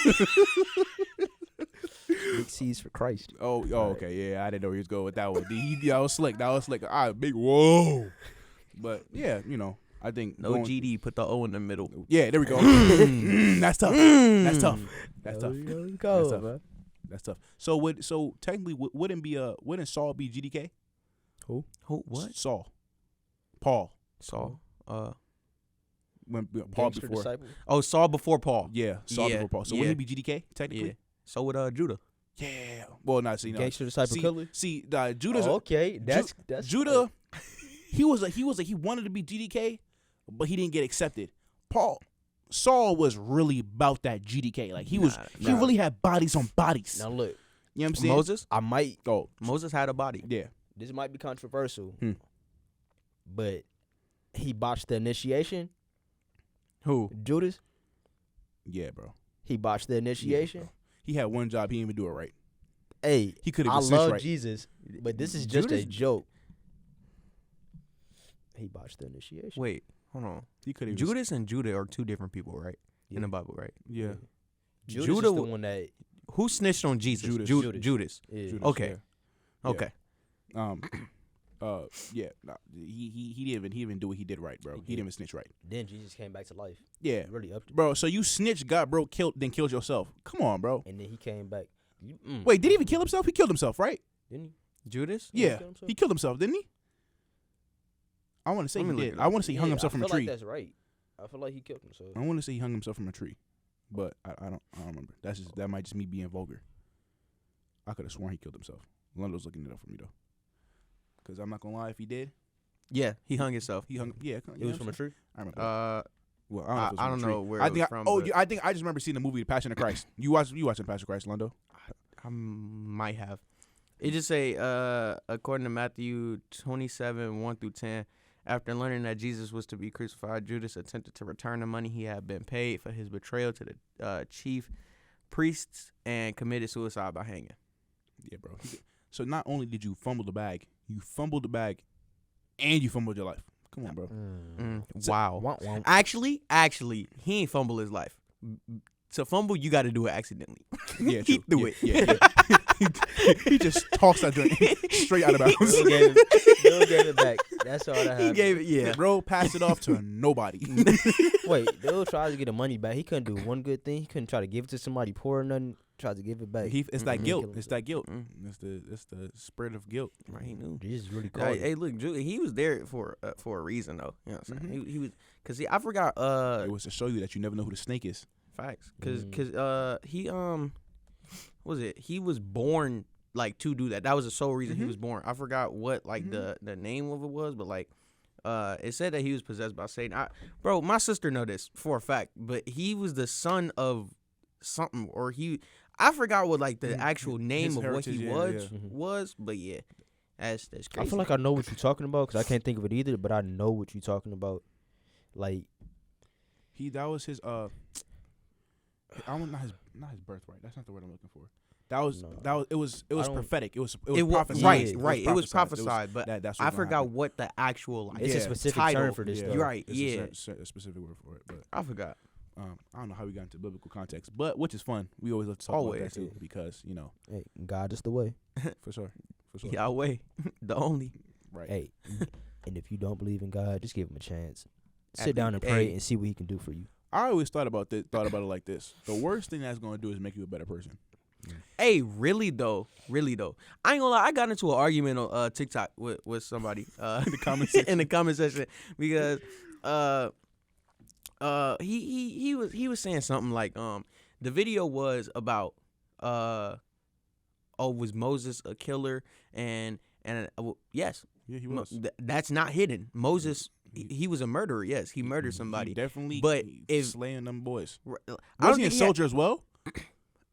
Big C's for Christ. Oh, okay, yeah, I didn't know where he was going with that one. That was slick. All right, big whoa. But yeah, I think no GD. Put the O in the middle. Yeah, there we go. That's tough. That's tough. That's tough. That's tough. That's tough. So technically, wouldn't Saul be GDK? Who? What? Saul. Paul. Saul. When Paul Gangster before. disciple? Oh, Saul before Paul. Yeah, Saul before Paul. So wouldn't he be GDK technically? Yeah. So would Judah. Yeah. Well, not Gangster disciple killer. See, Judah's okay. That's Judah. He wanted to be GDK, but he didn't get accepted. Saul was really about that GDK. Like he really had bodies on bodies. Now look, you know what I'm saying? Moses. I might. Oh, Moses had a body. Yeah. This might be controversial, but he botched the initiation. Who? Judas. Yeah, bro. He botched the initiation. Yeah, he had one job. He didn't even do it right. Hey, he could have. I love love right. Jesus, but this is just a joke. He botched the initiation. Wait, hold on. He could have. Judas and Judah are two different people, right? Yeah. In the Bible, right? Yeah. Judas Judah is the one that. Who snitched on Jesus? Judas. Yeah. Judas, Okay. Yeah. Okay. Yeah. Nah, he didn't even do what he did right, bro. He didn't even snitch right. Then Jesus came back to life. Yeah. He really upped it. Bro, so you snitched, got bro killed, then killed yourself. Come on, bro. And then he came back. Wait, did he even kill himself? He killed himself, right? Didn't he? Judas? Yeah. He killed himself, didn't he? I want to say he did. I want to say he hung himself from a tree. Like that's right. I feel like he killed himself. I want to say he hung himself from a tree, but I don't remember. That might just me being vulgar. I could have sworn he killed himself. Londo's looking it up for me though. Cause I'm not gonna lie, if he did, Yeah, he hung himself. he hung. Yeah, It was from a tree. I remember. Well, I don't know, if it was I from don't a tree. know where I it think. was from, Oh, but- I think I just remember seeing the movie The Passion of Christ. You watching The Passion of Christ, Londo? I might have. It just say, according to Matthew 27, 1 through 10, after learning that Jesus was to be crucified, Judas attempted to return the money he had been paid for his betrayal to the chief priests and committed suicide by hanging. Yeah, bro. So not only did you fumble the bag, and you fumbled your life. Come on, bro. Wow. Womp. Actually, he ain't fumble his life. To fumble, you got to do it accidentally. Yeah, He true. threw it. Yeah. He just tossed that joint straight out of bounds. Bill gave it back. That's all that happened. He gave it, yeah. Bro passed it off to nobody. Wait, Bill tried to get the money back. He couldn't do one good thing. He couldn't try to give it to somebody poor or nothing. Tried to give it back. It's that guilt. It's that guilt. Mm. It's the spirit of guilt. Right, he knew. Jesus really called. Hey, look, he was there for a reason though. You know what I'm saying? Mhm. He was, cause I forgot. It was to show you that you never know who the snake is. Facts. Cause he what was it? He was born like to do that. That was the sole reason he was born. I forgot what like the name of it was, but like it said that he was possessed by Satan. Bro, my sister know this for a fact, but he was the son of something, or I forgot what like the actual name His of what he heritage, was, but yeah, that's crazy. I feel like I know what you're talking about because I can't think of it either, but I know what you're talking about. Like, That was his not his birthright. That's not the word I'm looking for. It was prophetic. It was prophesied. Right. It was prophesied, but that's I what's gonna forgot happen. what the actual like it's a Yeah. specific title. term for this. Yeah. Though. You're right. It's Yeah, a specific word for it, but I forgot. I don't know how we got into biblical context, but which is fun. We always love to talk about Always. that too, because Hey, God is the way. for sure. Yahweh, the only. Right. Hey, and if you don't believe in God, just give him a chance. At Sit down and pray hey. and see what he can do for you. I always thought about it like this. The worst thing that's going to do is make you a better person. Hey, really though. I ain't gonna lie. I got into an argument on TikTok with somebody in the comment section. In the comment section because he was saying something like the video was about was Moses a killer and yes. Yeah, he was. That's not hidden. Moses he was a murderer. Yes, he murdered somebody. He definitely. But if slaying them boys, I was don't he a think soldier as well?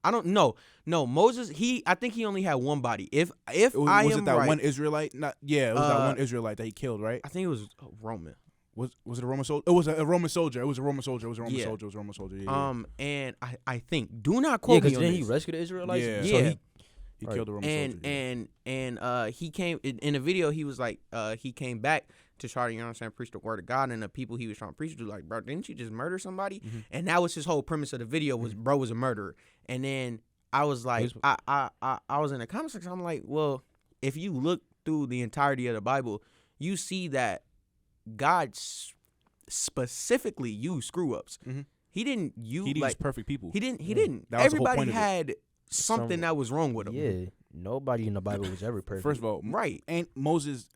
I don't know. No, Moses. I think he only had one body. If Was I it am that right, one Israelite? Not. Yeah, it was that one Israelite that he killed, right? I think it was Roman. Was it a Roman soldier? It was a Roman soldier. It was a Roman soldier. Yeah. And I think do not Yeah, quote me because on then this. he rescued the Israelites. Yeah. So Yeah. He Right. killed a Roman soldier. And he came in the video. He was like, he came back to try to, you know what I'm saying, preach the word of God, and the people he was trying to preach to, like, bro, didn't you just murder somebody? Mhm. And that was his whole premise of the video was, bro was a murderer. And then I was like, I was in the comment section. I'm like, well, if you look through the entirety of the Bible, you see that God specifically used screw ups. Mhm. He didn't use He like used perfect people. he didn't. That was the whole Everybody point of it. had something that was wrong with him. yeah, nobody in the Bible was ever perfect. First of all, Right. And Moses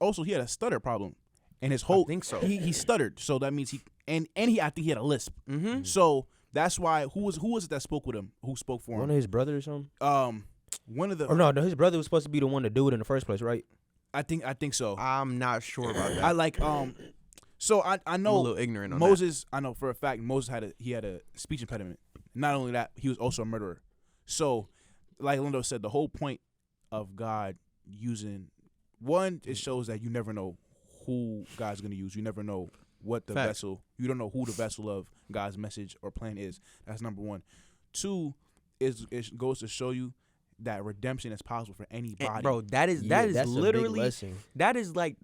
also he had a stutter problem, and his whole I think so. he stuttered, so that means I think he had a lisp. Mm-hmm. So that's why who was it that spoke with him? Who spoke for one him? of his brothers or something. One of the Or no, his brother was supposed to be the one to do it in the first place, right? I think so. I'm not sure about that. I like So I I'm know a little ignorant on Moses. I know for a fact Moses had a speech impediment. Not only that, he was also a murderer. So, like Lindo said, the whole point of God using it shows that you never know who God's gonna use. You never know what the Facts. vessel. You don't know who the vessel of God's message or plan is. That's number one. Two is it goes to show you that redemption is possible for anybody. And bro, that is Yeah, that's a big literally lesson. that is like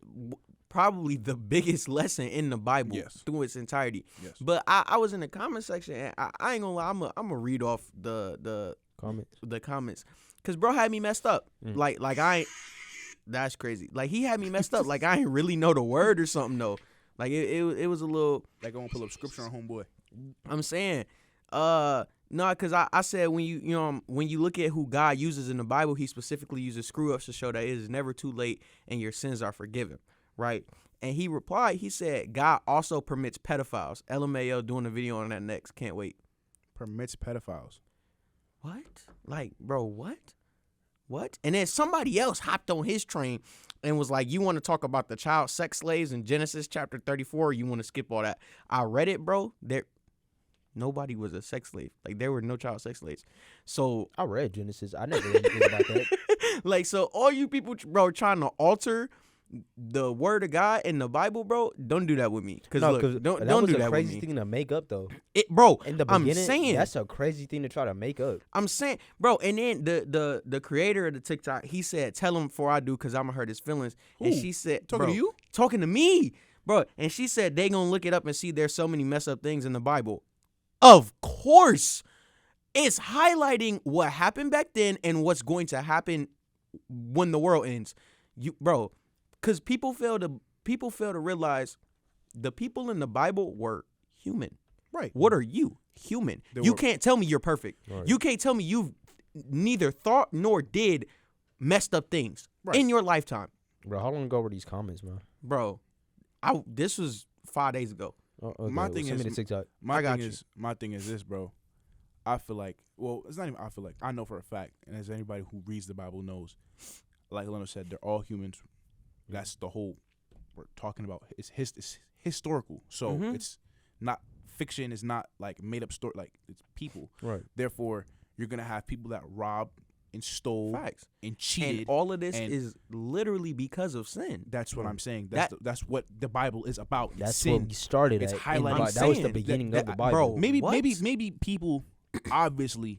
probably the biggest lesson in the Bible Yes. through its entirety. Yes. But I was in the comment section and I ain't gonna lie, I'm gonna read off the comments because bro had me messed up. Like I ain't. That's crazy. Like he had me messed up. Like I ain't really know the word or something though. Like it was a little. Like I won't pull up scripture on homeboy. I'm saying, no, because I said when you look at who God uses in the Bible, He specifically uses screw ups to show that it is never too late and your sins are forgiven, right? And he replied, he said, God also permits pedophiles. LMAO doing a video on that next. Can't wait. Permits pedophiles. What? Like, bro, what? what? And then somebody else hopped on his train and was like, you want to talk about the child sex slaves in Genesis chapter 34? Or you want to skip all that? I read it, bro. Nobody was a sex slave. Like, there were no child sex slaves. So I read Genesis. I never read anything about that. like, so all you people, bro, trying to alter the word of God in the Bible, bro, don't do that with me. Because No, look, 'cause don't that do was that a with crazy me. thing to make up, though. Bro, In the I'm beginning, saying that's a crazy thing to try to make up. I'm saying, bro, and then the creator of the TikTok, he said, tell him before I do, because I'm going to hurt his feelings. And Who? she said, Talking bro, to you? Talking to me, bro. And she said, they going to look it up and see there's so many messed up things in the Bible. Of course. It's highlighting what happened back then and what's going to happen when the world ends. Bro, because people fail to realize the people in the Bible were human. Right. What are you? Human. You can't tell me you're perfect. Right. You can't tell me you've neither thought nor did messed up things in your lifetime. Bro, how long ago were these comments, man? Bro, this was 5 days ago. Oh, okay. My Well, thing send me is- the TikTok. My got thing you. is, my thing is this, bro. I feel like, well, it's not even. I feel like I know for a fact, and as anybody who reads the Bible knows, like Leno said, they're all humans. That's the whole we're talking about. It's historical, so it's not fiction. It's not like made up story. Like, it's people. Right. Therefore, you're gonna have people that robbed and stole Facts. and cheated. And all of this and- is literally because of sin. That's what I'm saying. That- That's what the Bible is about. That's sin. what we started It's at. highlighting That was the sin. beginning That- of the that- Bible. bro, Maybe What? maybe people obviously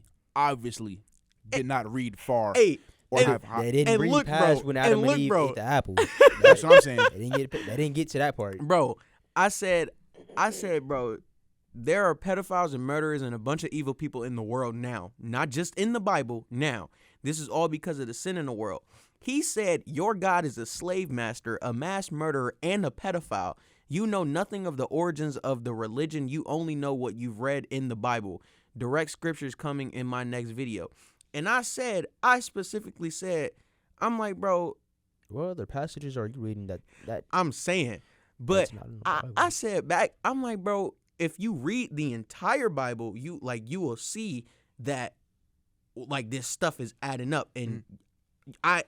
did not read far. Hey, or and- have They didn't And read look, past bro, when and Adam look, and Eve bro. ate the apple. That's what I'm saying. They didn't get to that part. bro, I said, bro, there are pedophiles and murderers and a bunch of evil people in the world now, not just in the Bible now. This is all because of the sin in the world. He said, your God is a slave master, a mass murderer, and a pedophile. You know nothing of the origins of the religion. You only know what you've read in the Bible. Direct scriptures coming in my next video. And I specifically said, I'm like, bro, What other passages are you reading that I'm saying. But that's not in the Bible? I said back, I'm like, bro, if you read the entire Bible, you will see that like this stuff is adding up, and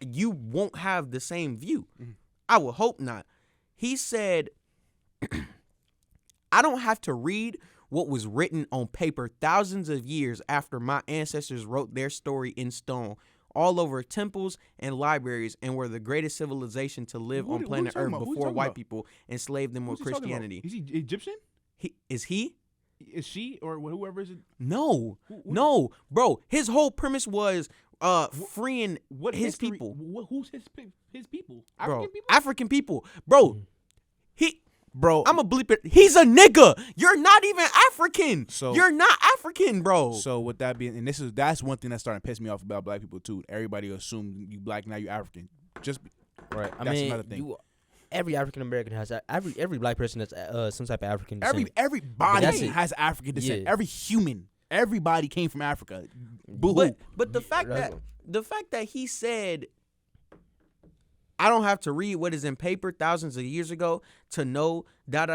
you won't have the same view. I would hope not. He said, I don't have to read what was written on paper thousands of years after my ancestors wrote their story in stone all over temples and libraries, and were the greatest civilization to live on planet Earth before white people enslaved them with Christianity. Is he Egyptian? Is he? Is she or whoever is it? No, no, bro. His whole premise was freeing What his history- people, Who's his people? bro. African people? African people, bro. Bro, I'm a bleep it. He's a nigga. You're not even African. So- you're not African, bro. So with that being, and that's one thing that's starting to piss me off about black people too. Everybody assume you black, now you African. Right. I That's mean, another thing. Every African American has every black person has some type of African descent. Everybody That's it. has African descent. Yeah. Every human, everybody came from Africa. Boo-hoo. But the fact that he said, I don't have to read what is in paper thousands of years ago to know blah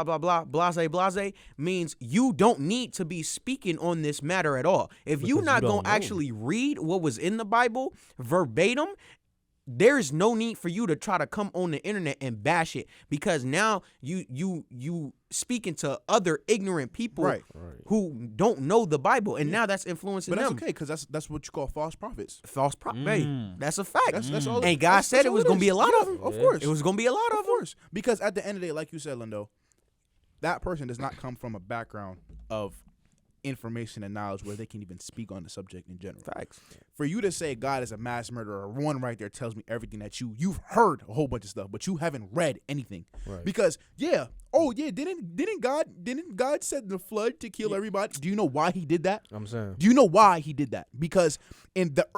blah blah blase blase means you don't need to be speaking on this matter at all. If you're Because not you don't gonna know. actually read what was in the Bible verbatim, there's no need for you to try to come on the internet and bash it, because now you speaking to other ignorant people Right. who don't know the Bible, and now that's influencing But that's them. okay, because that's what you call false prophets. False prophet. That's a fact. That's all. And God that's- said that's it all was gonna is. be a lot Yeah, of them. Of course, It was gonna be a lot of of them. course. Because at the end of the day, like you said, Lindo, that person does not come from a background of information and knowledge where they can even speak on the subject in general. Facts. For you to say God is a mass murderer, one right there tells me everything that you've heard a whole bunch of stuff, but you haven't read anything. Right. Because didn't God set the flood to kill everybody? Do you know why he did that? I'm saying. Do you know why he did that? Because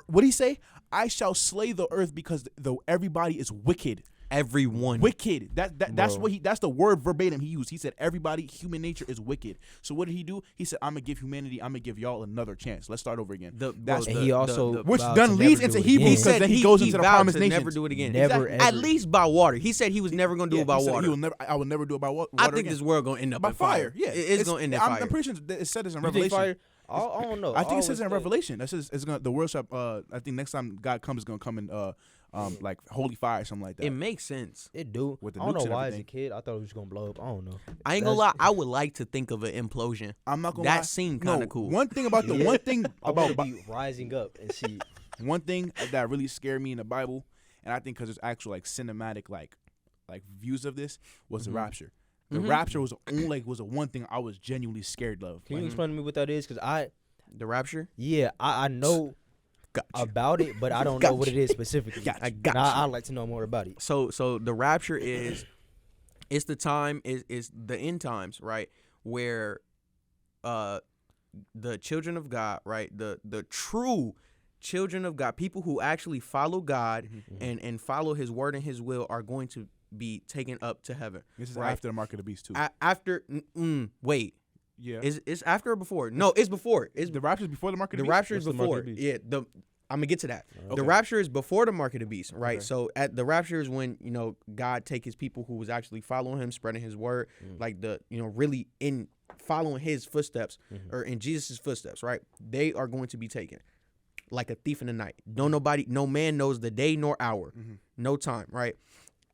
what did he say? I shall slay the earth because though everybody is wicked. Everyone. Wicked. That's Bro. that's the word verbatim he used. He said everybody, human nature is wicked. So what did he do? He said, I'm gonna give humanity, I'm gonna give y'all another chance. Let's start over again. And he also which vowed then to leads never into do it Hebrews, again. because then he goes into the vowed promised to nations. never do it again. Never, Exactly. At ever. least by water. He said he was never gonna do Yeah, it by he said water. he will never. I will never do it by water. I think again. this world gonna end up by in fire. fire. Yeah, It's gonna end in fire. I'm pretty sure it said this in You think Revelation. fire? I don't know. I think it always says in thought- Revelation. That says it's gonna the world shall. I think next time God comes, is gonna come in like holy fire or something like that. It makes sense. It do. With the I don't nukes know and why as a everything. kid I thought it was gonna blow up. I don't know. I ain't gonna lie. That's- I would like to think of an implosion. I'm not gonna That lie. seemed No, kind of cool. One thing about the Yeah. one thing I about want to be rising up and see. one thing that really scared me in the Bible, and I think because there's actual like cinematic like views of this was the rapture. The rapture was the one thing I was genuinely scared of. Can you Like, explain to me what that is? Because The rapture. I know Gotcha. about it, but I don't know what it is specifically. I got And you. I'd like to know more about it. So the rapture is, it's the time is the end times, right? Where, the children of God, right? The true children of God, people who actually follow God and follow His word and His will, are going to be taken up to heaven. this is right? after the mark of the beast too. After, wait, Yeah. is after or before? No, it's before. It's The rapture is before the mark of the the beast? rapture is What's the mark before. of the beast? Yeah, I'm gonna get to that. Okay. The rapture is before the mark of the beast, right? Okay. So at the rapture is when God take His people who was actually following Him, spreading His word, Mm. like really in following His footsteps or in Jesus' footsteps, right? They are going to be taken like a thief in the night. No man knows the day nor hour, no time, right?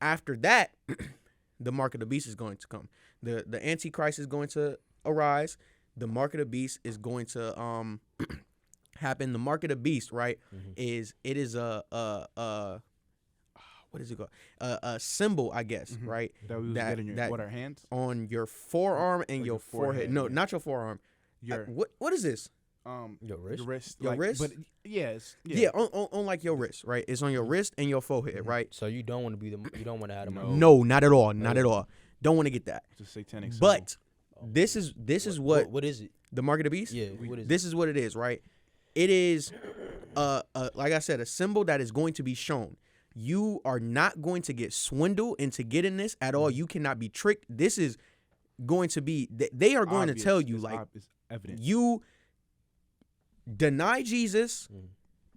After that, the mark of the beast is going to come. The Antichrist is going to arise. The mark of the beast is going to happen. The mark of the beast, right, is a what is it called? A symbol, I guess, right? That we was getting your our hands? On your forearm and Or your your forehead. forehead, No, yeah. not your forearm. Your What is this? Your wrist? Your wrist. Your wrist? But yes. Yeah, on like your wrist, right? It's on your wrist and your forehead, right? So you don't want to you don't want to have them. No, not at all, not at all. Don't want to get that. It's a satanic symbol. But this is what What is it? the mark of the beast. Yeah. What is This is what it is, right? It is, like I said, a symbol that is going to be shown. You are not going to get swindled into getting this at all. You cannot be tricked. This is going to be. They are going to tell you, like, it's evident. you deny Jesus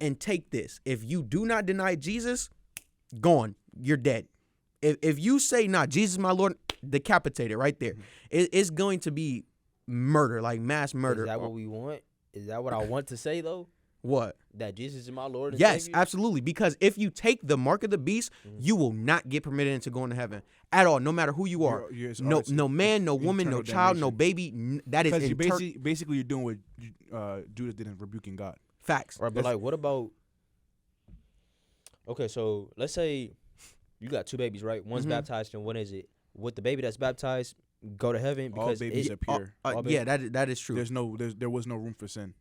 and take this. If you do not deny Jesus, gone. You're dead. If you say, nah, Jesus is my Lord, decapitated right there. It's going to be murder, like mass murder. Is that what we want? Is that what I want to say though? What? That Jesus is my Lord and Yes, Savior? absolutely. Because if you take the mark of the beast, you will not get permitted into going to heaven at all, no matter who you are. It's No, honestly- no man, no it's woman, no eternal child, no damnation. baby. That is Because basically you're doing what Judas did in rebuking God. facts. Right, but like, what about? Okay, so let's say you got two babies, right? One's baptized and one is it? Would the baby that's baptized go to heaven All because babies are pure. Yeah, that is true. There was no room for sin.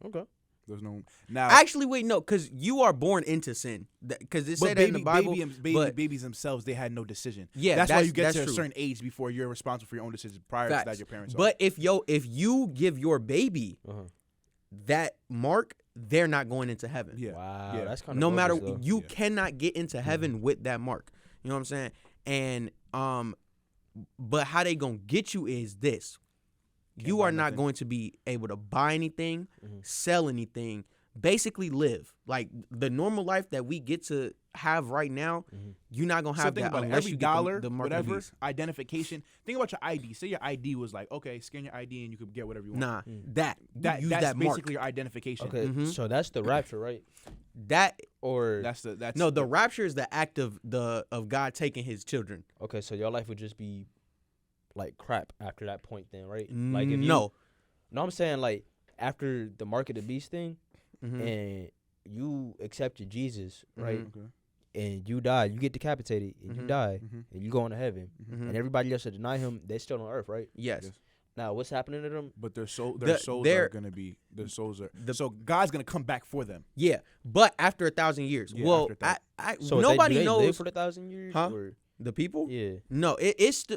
Okay. There's no now. Actually, wait, no, because you are born into sin. Because it say that in the Bible. Babies themselves, they had no decision. Yeah, that's why you get that's to a true. certain age before you're responsible for your own decisions. Prior Facts. to that, your parents are. But if you give your baby that mark, they're not going into heaven. Yeah. Wow, Yeah. that's kind of No matter though. you cannot get into heaven with that mark. You know what I'm saying? And but how they gonna get you is this: you buy are not nothing. going to be able to buy anything, sell anything, basically live like the normal life that we get to have right now. You're not gonna So have think that about it. unless Every you dollar, get the mark of the whatever beast. identification. Think about your ID. Say your ID was like, okay, scan your ID and you could get whatever you want. Nah, That use that's that mark. basically your identification. Okay, so that's the rapture, right? That Or That's no, the rapture is the act of God taking His children. okay, so your life would just be like crap after that point, then, right? Like if you, No, I'm saying like after the mark of the beast thing, and you accepted Jesus, right? Okay. And you die, you get decapitated, and you die, Mhm. and you go into heaven, and everybody else that deny Him, they're still on earth, right? yes. Yes. Now, what's happening to them? But their souls they're- are gonna be so God's gonna come back for them. Yeah, but after 1,000 years. Yeah, Well, after So nobody do they live knows for the 1,000 years, Huh? or- the people. Yeah. No,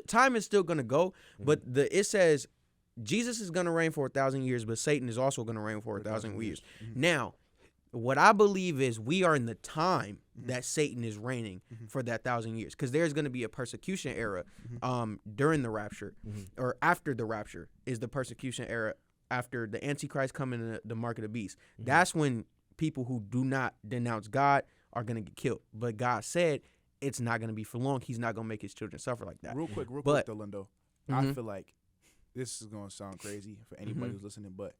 time is still gonna go, but it says Jesus is gonna reign for 1,000 years, but Satan is also gonna reign for 1,000 years. Now, what I believe is we are in the time that Satan is reigning for that 1,000 years, because there's gonna be a persecution era, during the rapture, or after the rapture is the persecution era. After the Antichrist coming in the mark of the beast, that's when people who do not denounce God are gonna get killed. But God said it's not gonna be for long. He's not gonna make His children suffer like that. Real quick, But- though, Lindo. I feel like this is gonna sound crazy for anybody who's listening, but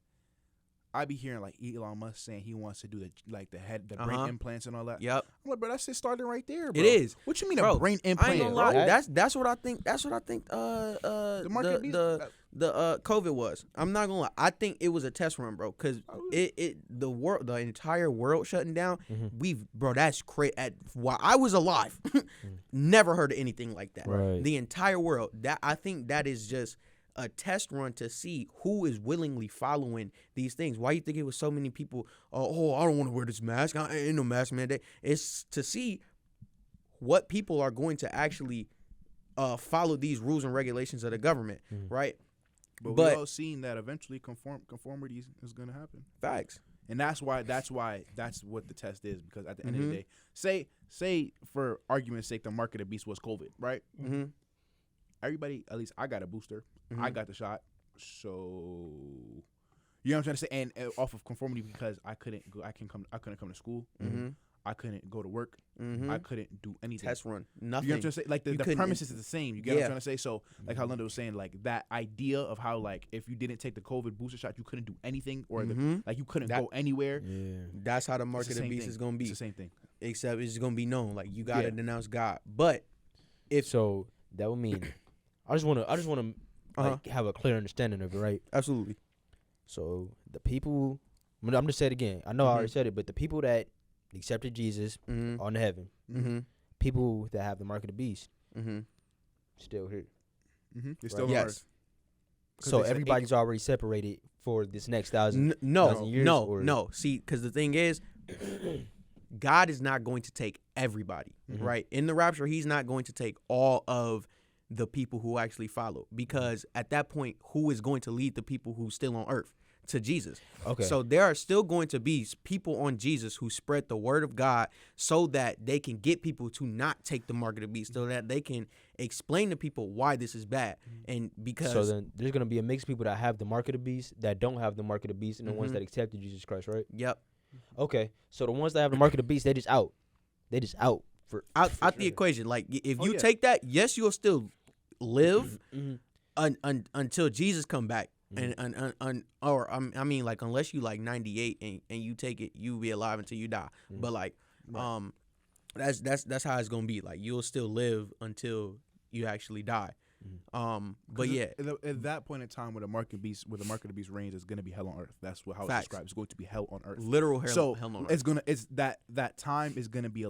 I be hearing like Elon Musk saying he wants to do the brain Uh-huh. implants and all that. Yep. I'm like, bro, that's it starting right there, bro. It is. What you mean Bro, a brain I implant? ain't gonna lie. bro? That's what I think. That's what I think. The market beast- COVID was. I'm not gonna lie. I think it was a test run, bro. Cause the entire world shutting down. Mm-hmm. That's crazy. While I was alive, never heard of anything like that. Right. The entire world. I think that is just a test run to see who is willingly following these things. Why you think it was so many people? Oh, I don't want to wear this mask. I ain't no mask mandate. It's to see what people are going to actually follow these rules and regulations of the government, right? But But- we all seen that eventually conformity is gonna happen, Facts. and that's what the test is. Because at the end of the day, say for argument's sake, the mark of the beast was COVID, right? Mm-hmm. Everybody, at least I got a booster. Mhm. I got the shot, so you know what I'm trying to say. And off of conformity, because I couldn't come to school. Mm-hmm. I couldn't go to work. Mm-hmm. I couldn't do anything. Test run. You know Nothing. what I'm trying to say? Like the couldn't- premises is the same. You get what Yeah. I'm trying to say? So like how Linda was saying, like that idea of how like if you didn't take the COVID booster shot, you couldn't do anything, or Mhm. like you couldn't That- go anywhere. Yeah. That's how the mark It's of the the same beast thing. is gonna be. It's the same thing. Except it's gonna be known. Like you gotta Yeah. denounce God. But if So that would mean I just wanna Uh-huh. like have a clear understanding of it, right? absolutely. So the people, I'm just say it again. I know I already said it, but the people that accepted Jesus Mm-hmm. on heaven, Mm-hmm. people that have the mark of the beast, Mm-hmm. still here. It's still on Yes. Earth. 'Cause So they said everybody's already separated for this next thousand. No, 1,000 years, no, or- no. See, because the thing is, God is not going to take everybody, Mhm. right? In the rapture, he's not going to take all of the people who actually follow, because at that point, who is going to lead the people who's still on earth to Jesus? Okay. So there are still going to be people on Jesus who spread the word of God so that they can get people to not take the mark of the beast, so that they can explain to people why this is bad. And because So then there's gonna be a mix of people that have the mark of the beast, that don't have the mark of the beast, and the ones Mhm. that accepted Jesus Christ, right? yep, Okay. So the ones that have the mark of the beast, they just out. They just out for out for the sure. equation. Like if Oh, you yeah. take that, yes, you'll still live Mhm. until Jesus come back. Mhm. I mean, like, unless you like 98 and you take it, you be alive until you die. Mhm. But like, Right. that's how it's gonna be. Like, you'll still live until you actually die. But 'Cause yeah, at that point in time, where the mark of the beast reigns, is going to be hell on earth. That's how Facts. it's described. It's going to be hell on earth. literal hell. So hell on earth. it's that time is gonna be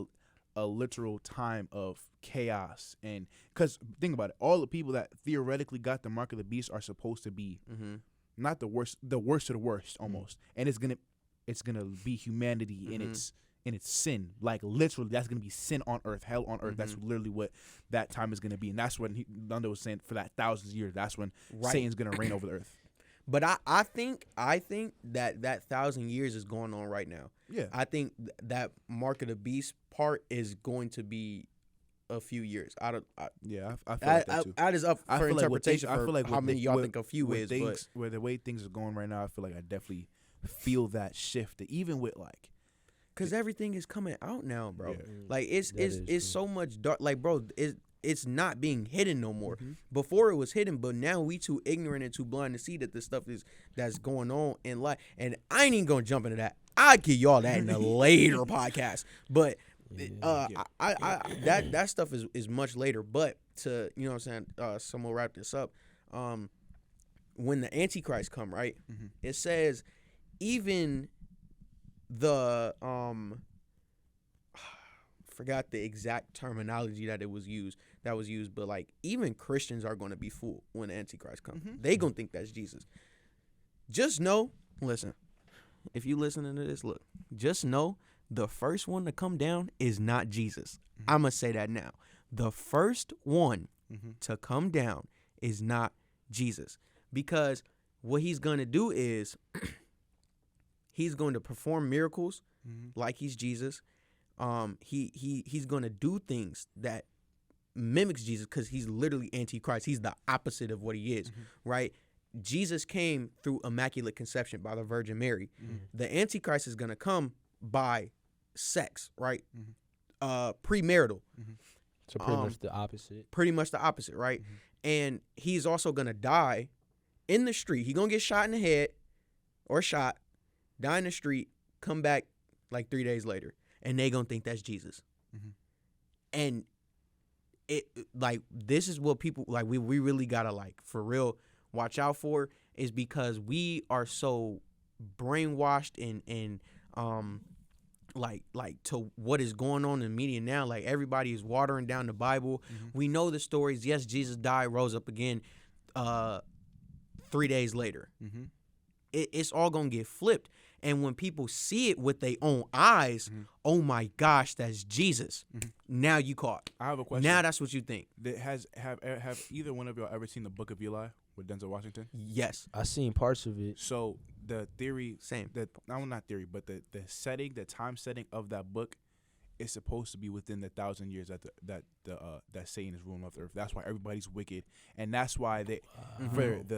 a literal time of chaos, and because think about it, all the people that theoretically got the mark of the beast are supposed to be Mm-hmm. not the worst of the worst almost, and it's gonna be humanity in Mhm. its sin, like literally that's gonna be sin on earth, hell on earth. That's Mhm. literally what that time is gonna be, and that's when Nando was saying for that thousands of years, that's when Right. Satan's gonna reign over the earth. But I think that 1,000 years is going on right now. Yeah, I think that mark of the beast part is going to be a few years. I feel like that too. That is up for feel like interpretation. I feel like how many y'all think a few with is, things, where the way things are going right now, I feel like I definitely feel that shift. That even with like, because everything is coming out now, bro. Yeah. Like it's That is true. so much dark. Like, bro, it's not being hidden no more. Mhm. Before it was hidden, but now we too ignorant and too blind to see that this stuff that's going on in life. And I ain't even gonna jump into that. I'll give y'all that in a later podcast. But I that stuff is much later. But to, you know what I'm saying, some will wrap this up. When the Antichrist come, right? Mhm. It says even the forgot the exact terminology that was used, but like even Christians are going to be fooled when the Antichrist comes. Mhm. They going to think that's Jesus. Just know, listen, if you listening to this, look, just know the first one to come down is not Jesus. Mhm. I'm going to say that now. The first one Mhm. to come down is not Jesus, because what he's going to do is he's going to perform miracles Mhm. like he's Jesus. He's going to do things that mimics Jesus, because he's literally Antichrist. He's the opposite of what he is, Mhm. right? Jesus came through immaculate conception by the Virgin Mary. Mhm. The Antichrist is going to come by sex, right? Mhm. Premarital. So pretty much the opposite. Pretty much the opposite, right? Mhm. And he's also going to die in the street. He's going to get shot in the head or shot, die in the street, come back like 3 days later, and they gonna think that's Jesus. Mhm. And it like this is what people like we really gotta like for real watch out for, is because we are so brainwashed and like to what is going on in the media now. Like everybody is watering down the Bible. We know the stories. Yes, Jesus died, rose up again 3 days later. It's all gonna get flipped. And when people see it with their own eyes, oh my gosh, that's Jesus. Now you caught. I have a question. Now that's what you think. Have either one of y'all ever seen the Book of Eli with Denzel Washington? Yes. I seen parts of it. So the theory, Same. not theory, but the setting, the time setting of that book is supposed to be within the 1,000 years that Satan is ruling of the earth. That's why everybody's wicked, and that's why for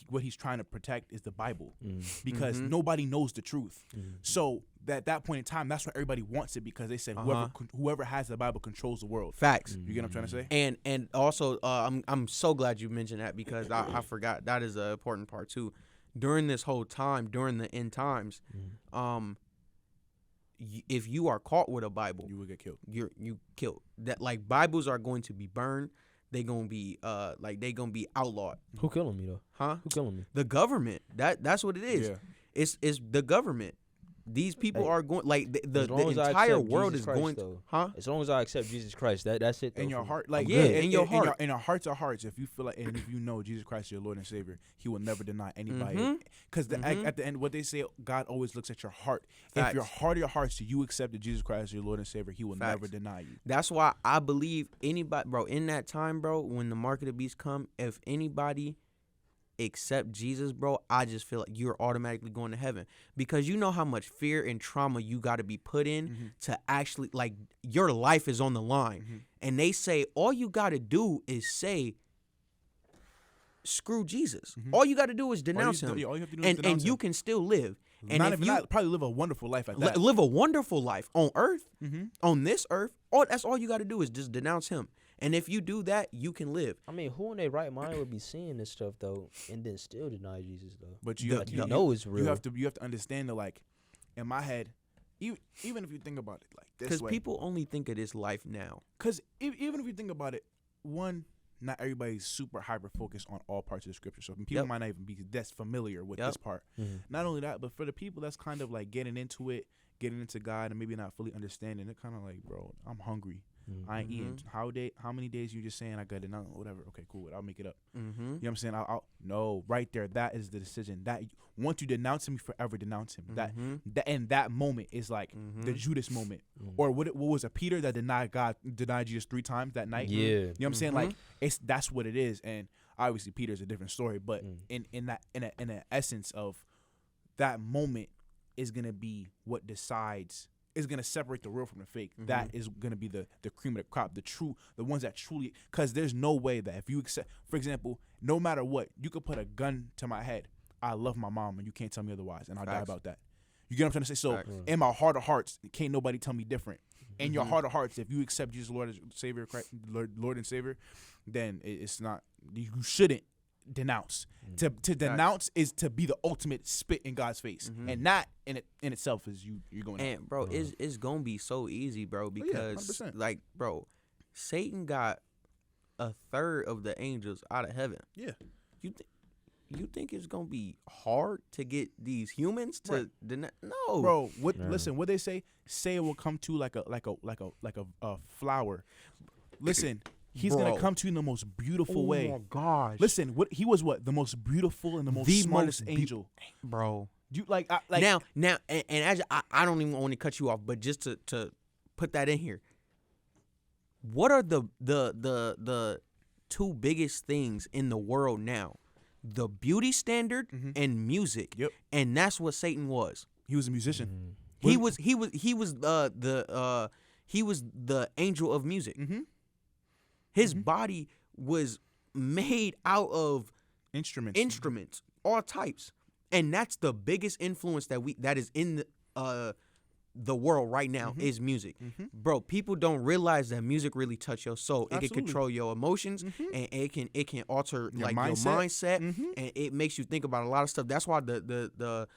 what he's trying to protect is the Bible, because nobody knows the truth. So at that point in time, that's why everybody wants it, because they said whoever has the Bible controls the world. Facts. You get what I'm trying to say? And also, I'm so glad you mentioned that, because I forgot that is an important part too. During this whole time, during the end times, if you are caught with a Bible, You will get killed. you killed. That like Bibles are going to be burned. They gonna be they gonna be outlawed. Who killing me though? Huh? Who killing me? The government. That's what it is. Yeah. It's the government. These people Hey, are going like the as long as I entire accept world Jesus is Christ, going though. huh? As long as I accept Jesus Christ, that's it. Though, In your for me. heart, like Yeah, in in your heart. in our hearts of hearts, if you feel like, and if you know Jesus Christ is your Lord and Savior, He will never deny anybody. Because at the end, what they say, God always looks at your heart. Facts. If your heart of your hearts, you accepted Jesus Christ as your Lord and Savior, He will Facts. never deny you. That's why I believe anybody, bro, in that time, bro, when the mark of the beast come, if anybody accept Jesus, bro, I just feel like you're automatically going to heaven, because you know how much fear and trauma you got to be put in to actually, like, your life is on the line. And they say all you got to do is say, screw Jesus. All you got to do is denounce him. All you have to do is denounce And you him. can still live. And Not if even you that, probably live a wonderful life at that. live a wonderful life on earth, on this earth, that's all you got to do is just denounce him. And if you do that, you can live. I mean, who in their right mind would be seeing this stuff though, and then still deny Jesus though? But you know it's real. You have to understand that, like, in my head, even if you think about it like this Because way, people only think of this life now. because even if you think about it, one, not everybody's super hyper focused on all parts of the scripture, so people might not even be that's familiar with this part. Not only that, but for the people that's kind of like getting into it, getting into God, and maybe not fully understanding, they're kind of like, bro, I'm hungry. I ain't eating. How many days you just saying I got it? No, whatever. Okay, cool. I'll make it up. You know what I'm saying? I'll no, right there. That is the decision. That once you denounce him, you forever denounce him. That and that moment is like the Judas moment, or what was it? Peter that denied Jesus 3 times that night. Yeah. You know what I'm saying? Like that's what it is. And obviously Peter's a different story, but in the essence of that moment is gonna be what decides. Is gonna separate the real from the fake. That is gonna be the cream of the crop, the ones that truly. Because there's no way that if you accept, for example, no matter what, you could put a gun to my head. I love my mom, and you can't tell me otherwise, and I'll die about that. You get what I'm trying to say? So in my heart of hearts, can't nobody tell me different. In your heart of hearts, if you accept Jesus, Lord and Savior, Christ, Lord and Savior, then it's not. You shouldn't denounce. To denounce is to be the ultimate spit in God's face, and that in itself is you're going. And bro, it's gonna be so easy, bro, because like, bro, Satan got 1/3 of the angels out of heaven. Yeah. You think it's gonna be hard to get these humans to deny? No, bro. Listen, what they say it will come to like a flower. Listen. He's gonna come to you in the most beautiful way. Oh my gosh! Listen, he was the most beautiful and the most smartest angel, bro. You like now, and as I don't even want to cut you off, but just to put that in here, what are the 2 biggest things in the world now? The beauty standard and music. Yep. And that's what Satan was. He was a musician. He was the angel of music. His body was made out of instruments, all types, and that's the biggest influence that is in the world right now is music. Bro, people don't realize that music really touch your soul. It can control your emotions, and it can alter your mindset, and it makes you think about a lot of stuff. That's why the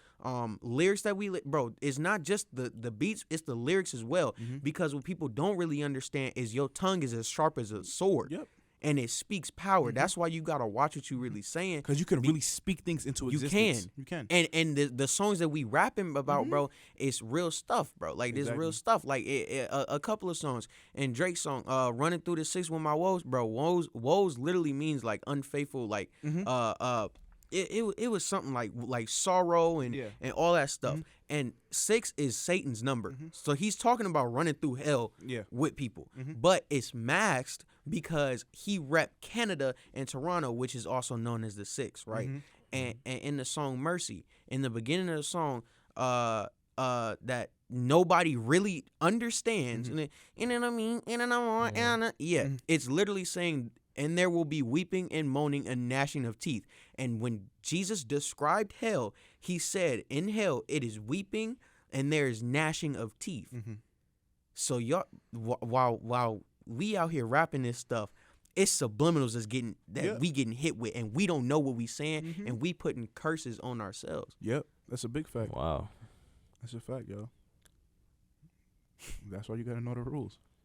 lyrics that bro, it's not just the beats, it's the lyrics as well. Because what people don't really understand is your tongue is as sharp as a sword. Yep. And it speaks power. That's why you gotta watch what you really saying. Because you can really speak things into existence. You can. And the songs that we rapping about, bro, it's real stuff, bro. Like this real stuff. Like a couple of songs. And Drake's song, "Running Through the Six with My Woes," bro. Woes literally means like unfaithful. Like it was something like sorrow and all that stuff. And 6 is Satan's number. So he's talking about running through hell with people. But it's masked because he rep Canada and Toronto, which is also known as the 6, right? And in the song Mercy, in the beginning of the song, that nobody really understands. You know what I mean? It's literally saying, and there will be weeping and moaning and gnashing of teeth. And when Jesus described hell, he said, in hell, it is weeping and there is gnashing of teeth. So y'all, while we out here rapping this stuff, it's subliminals we getting hit with, and we don't know what we saying, and we putting curses on ourselves. Yep, that's a big fact. Wow. That's a fact, yo. That's why you gotta know the rules.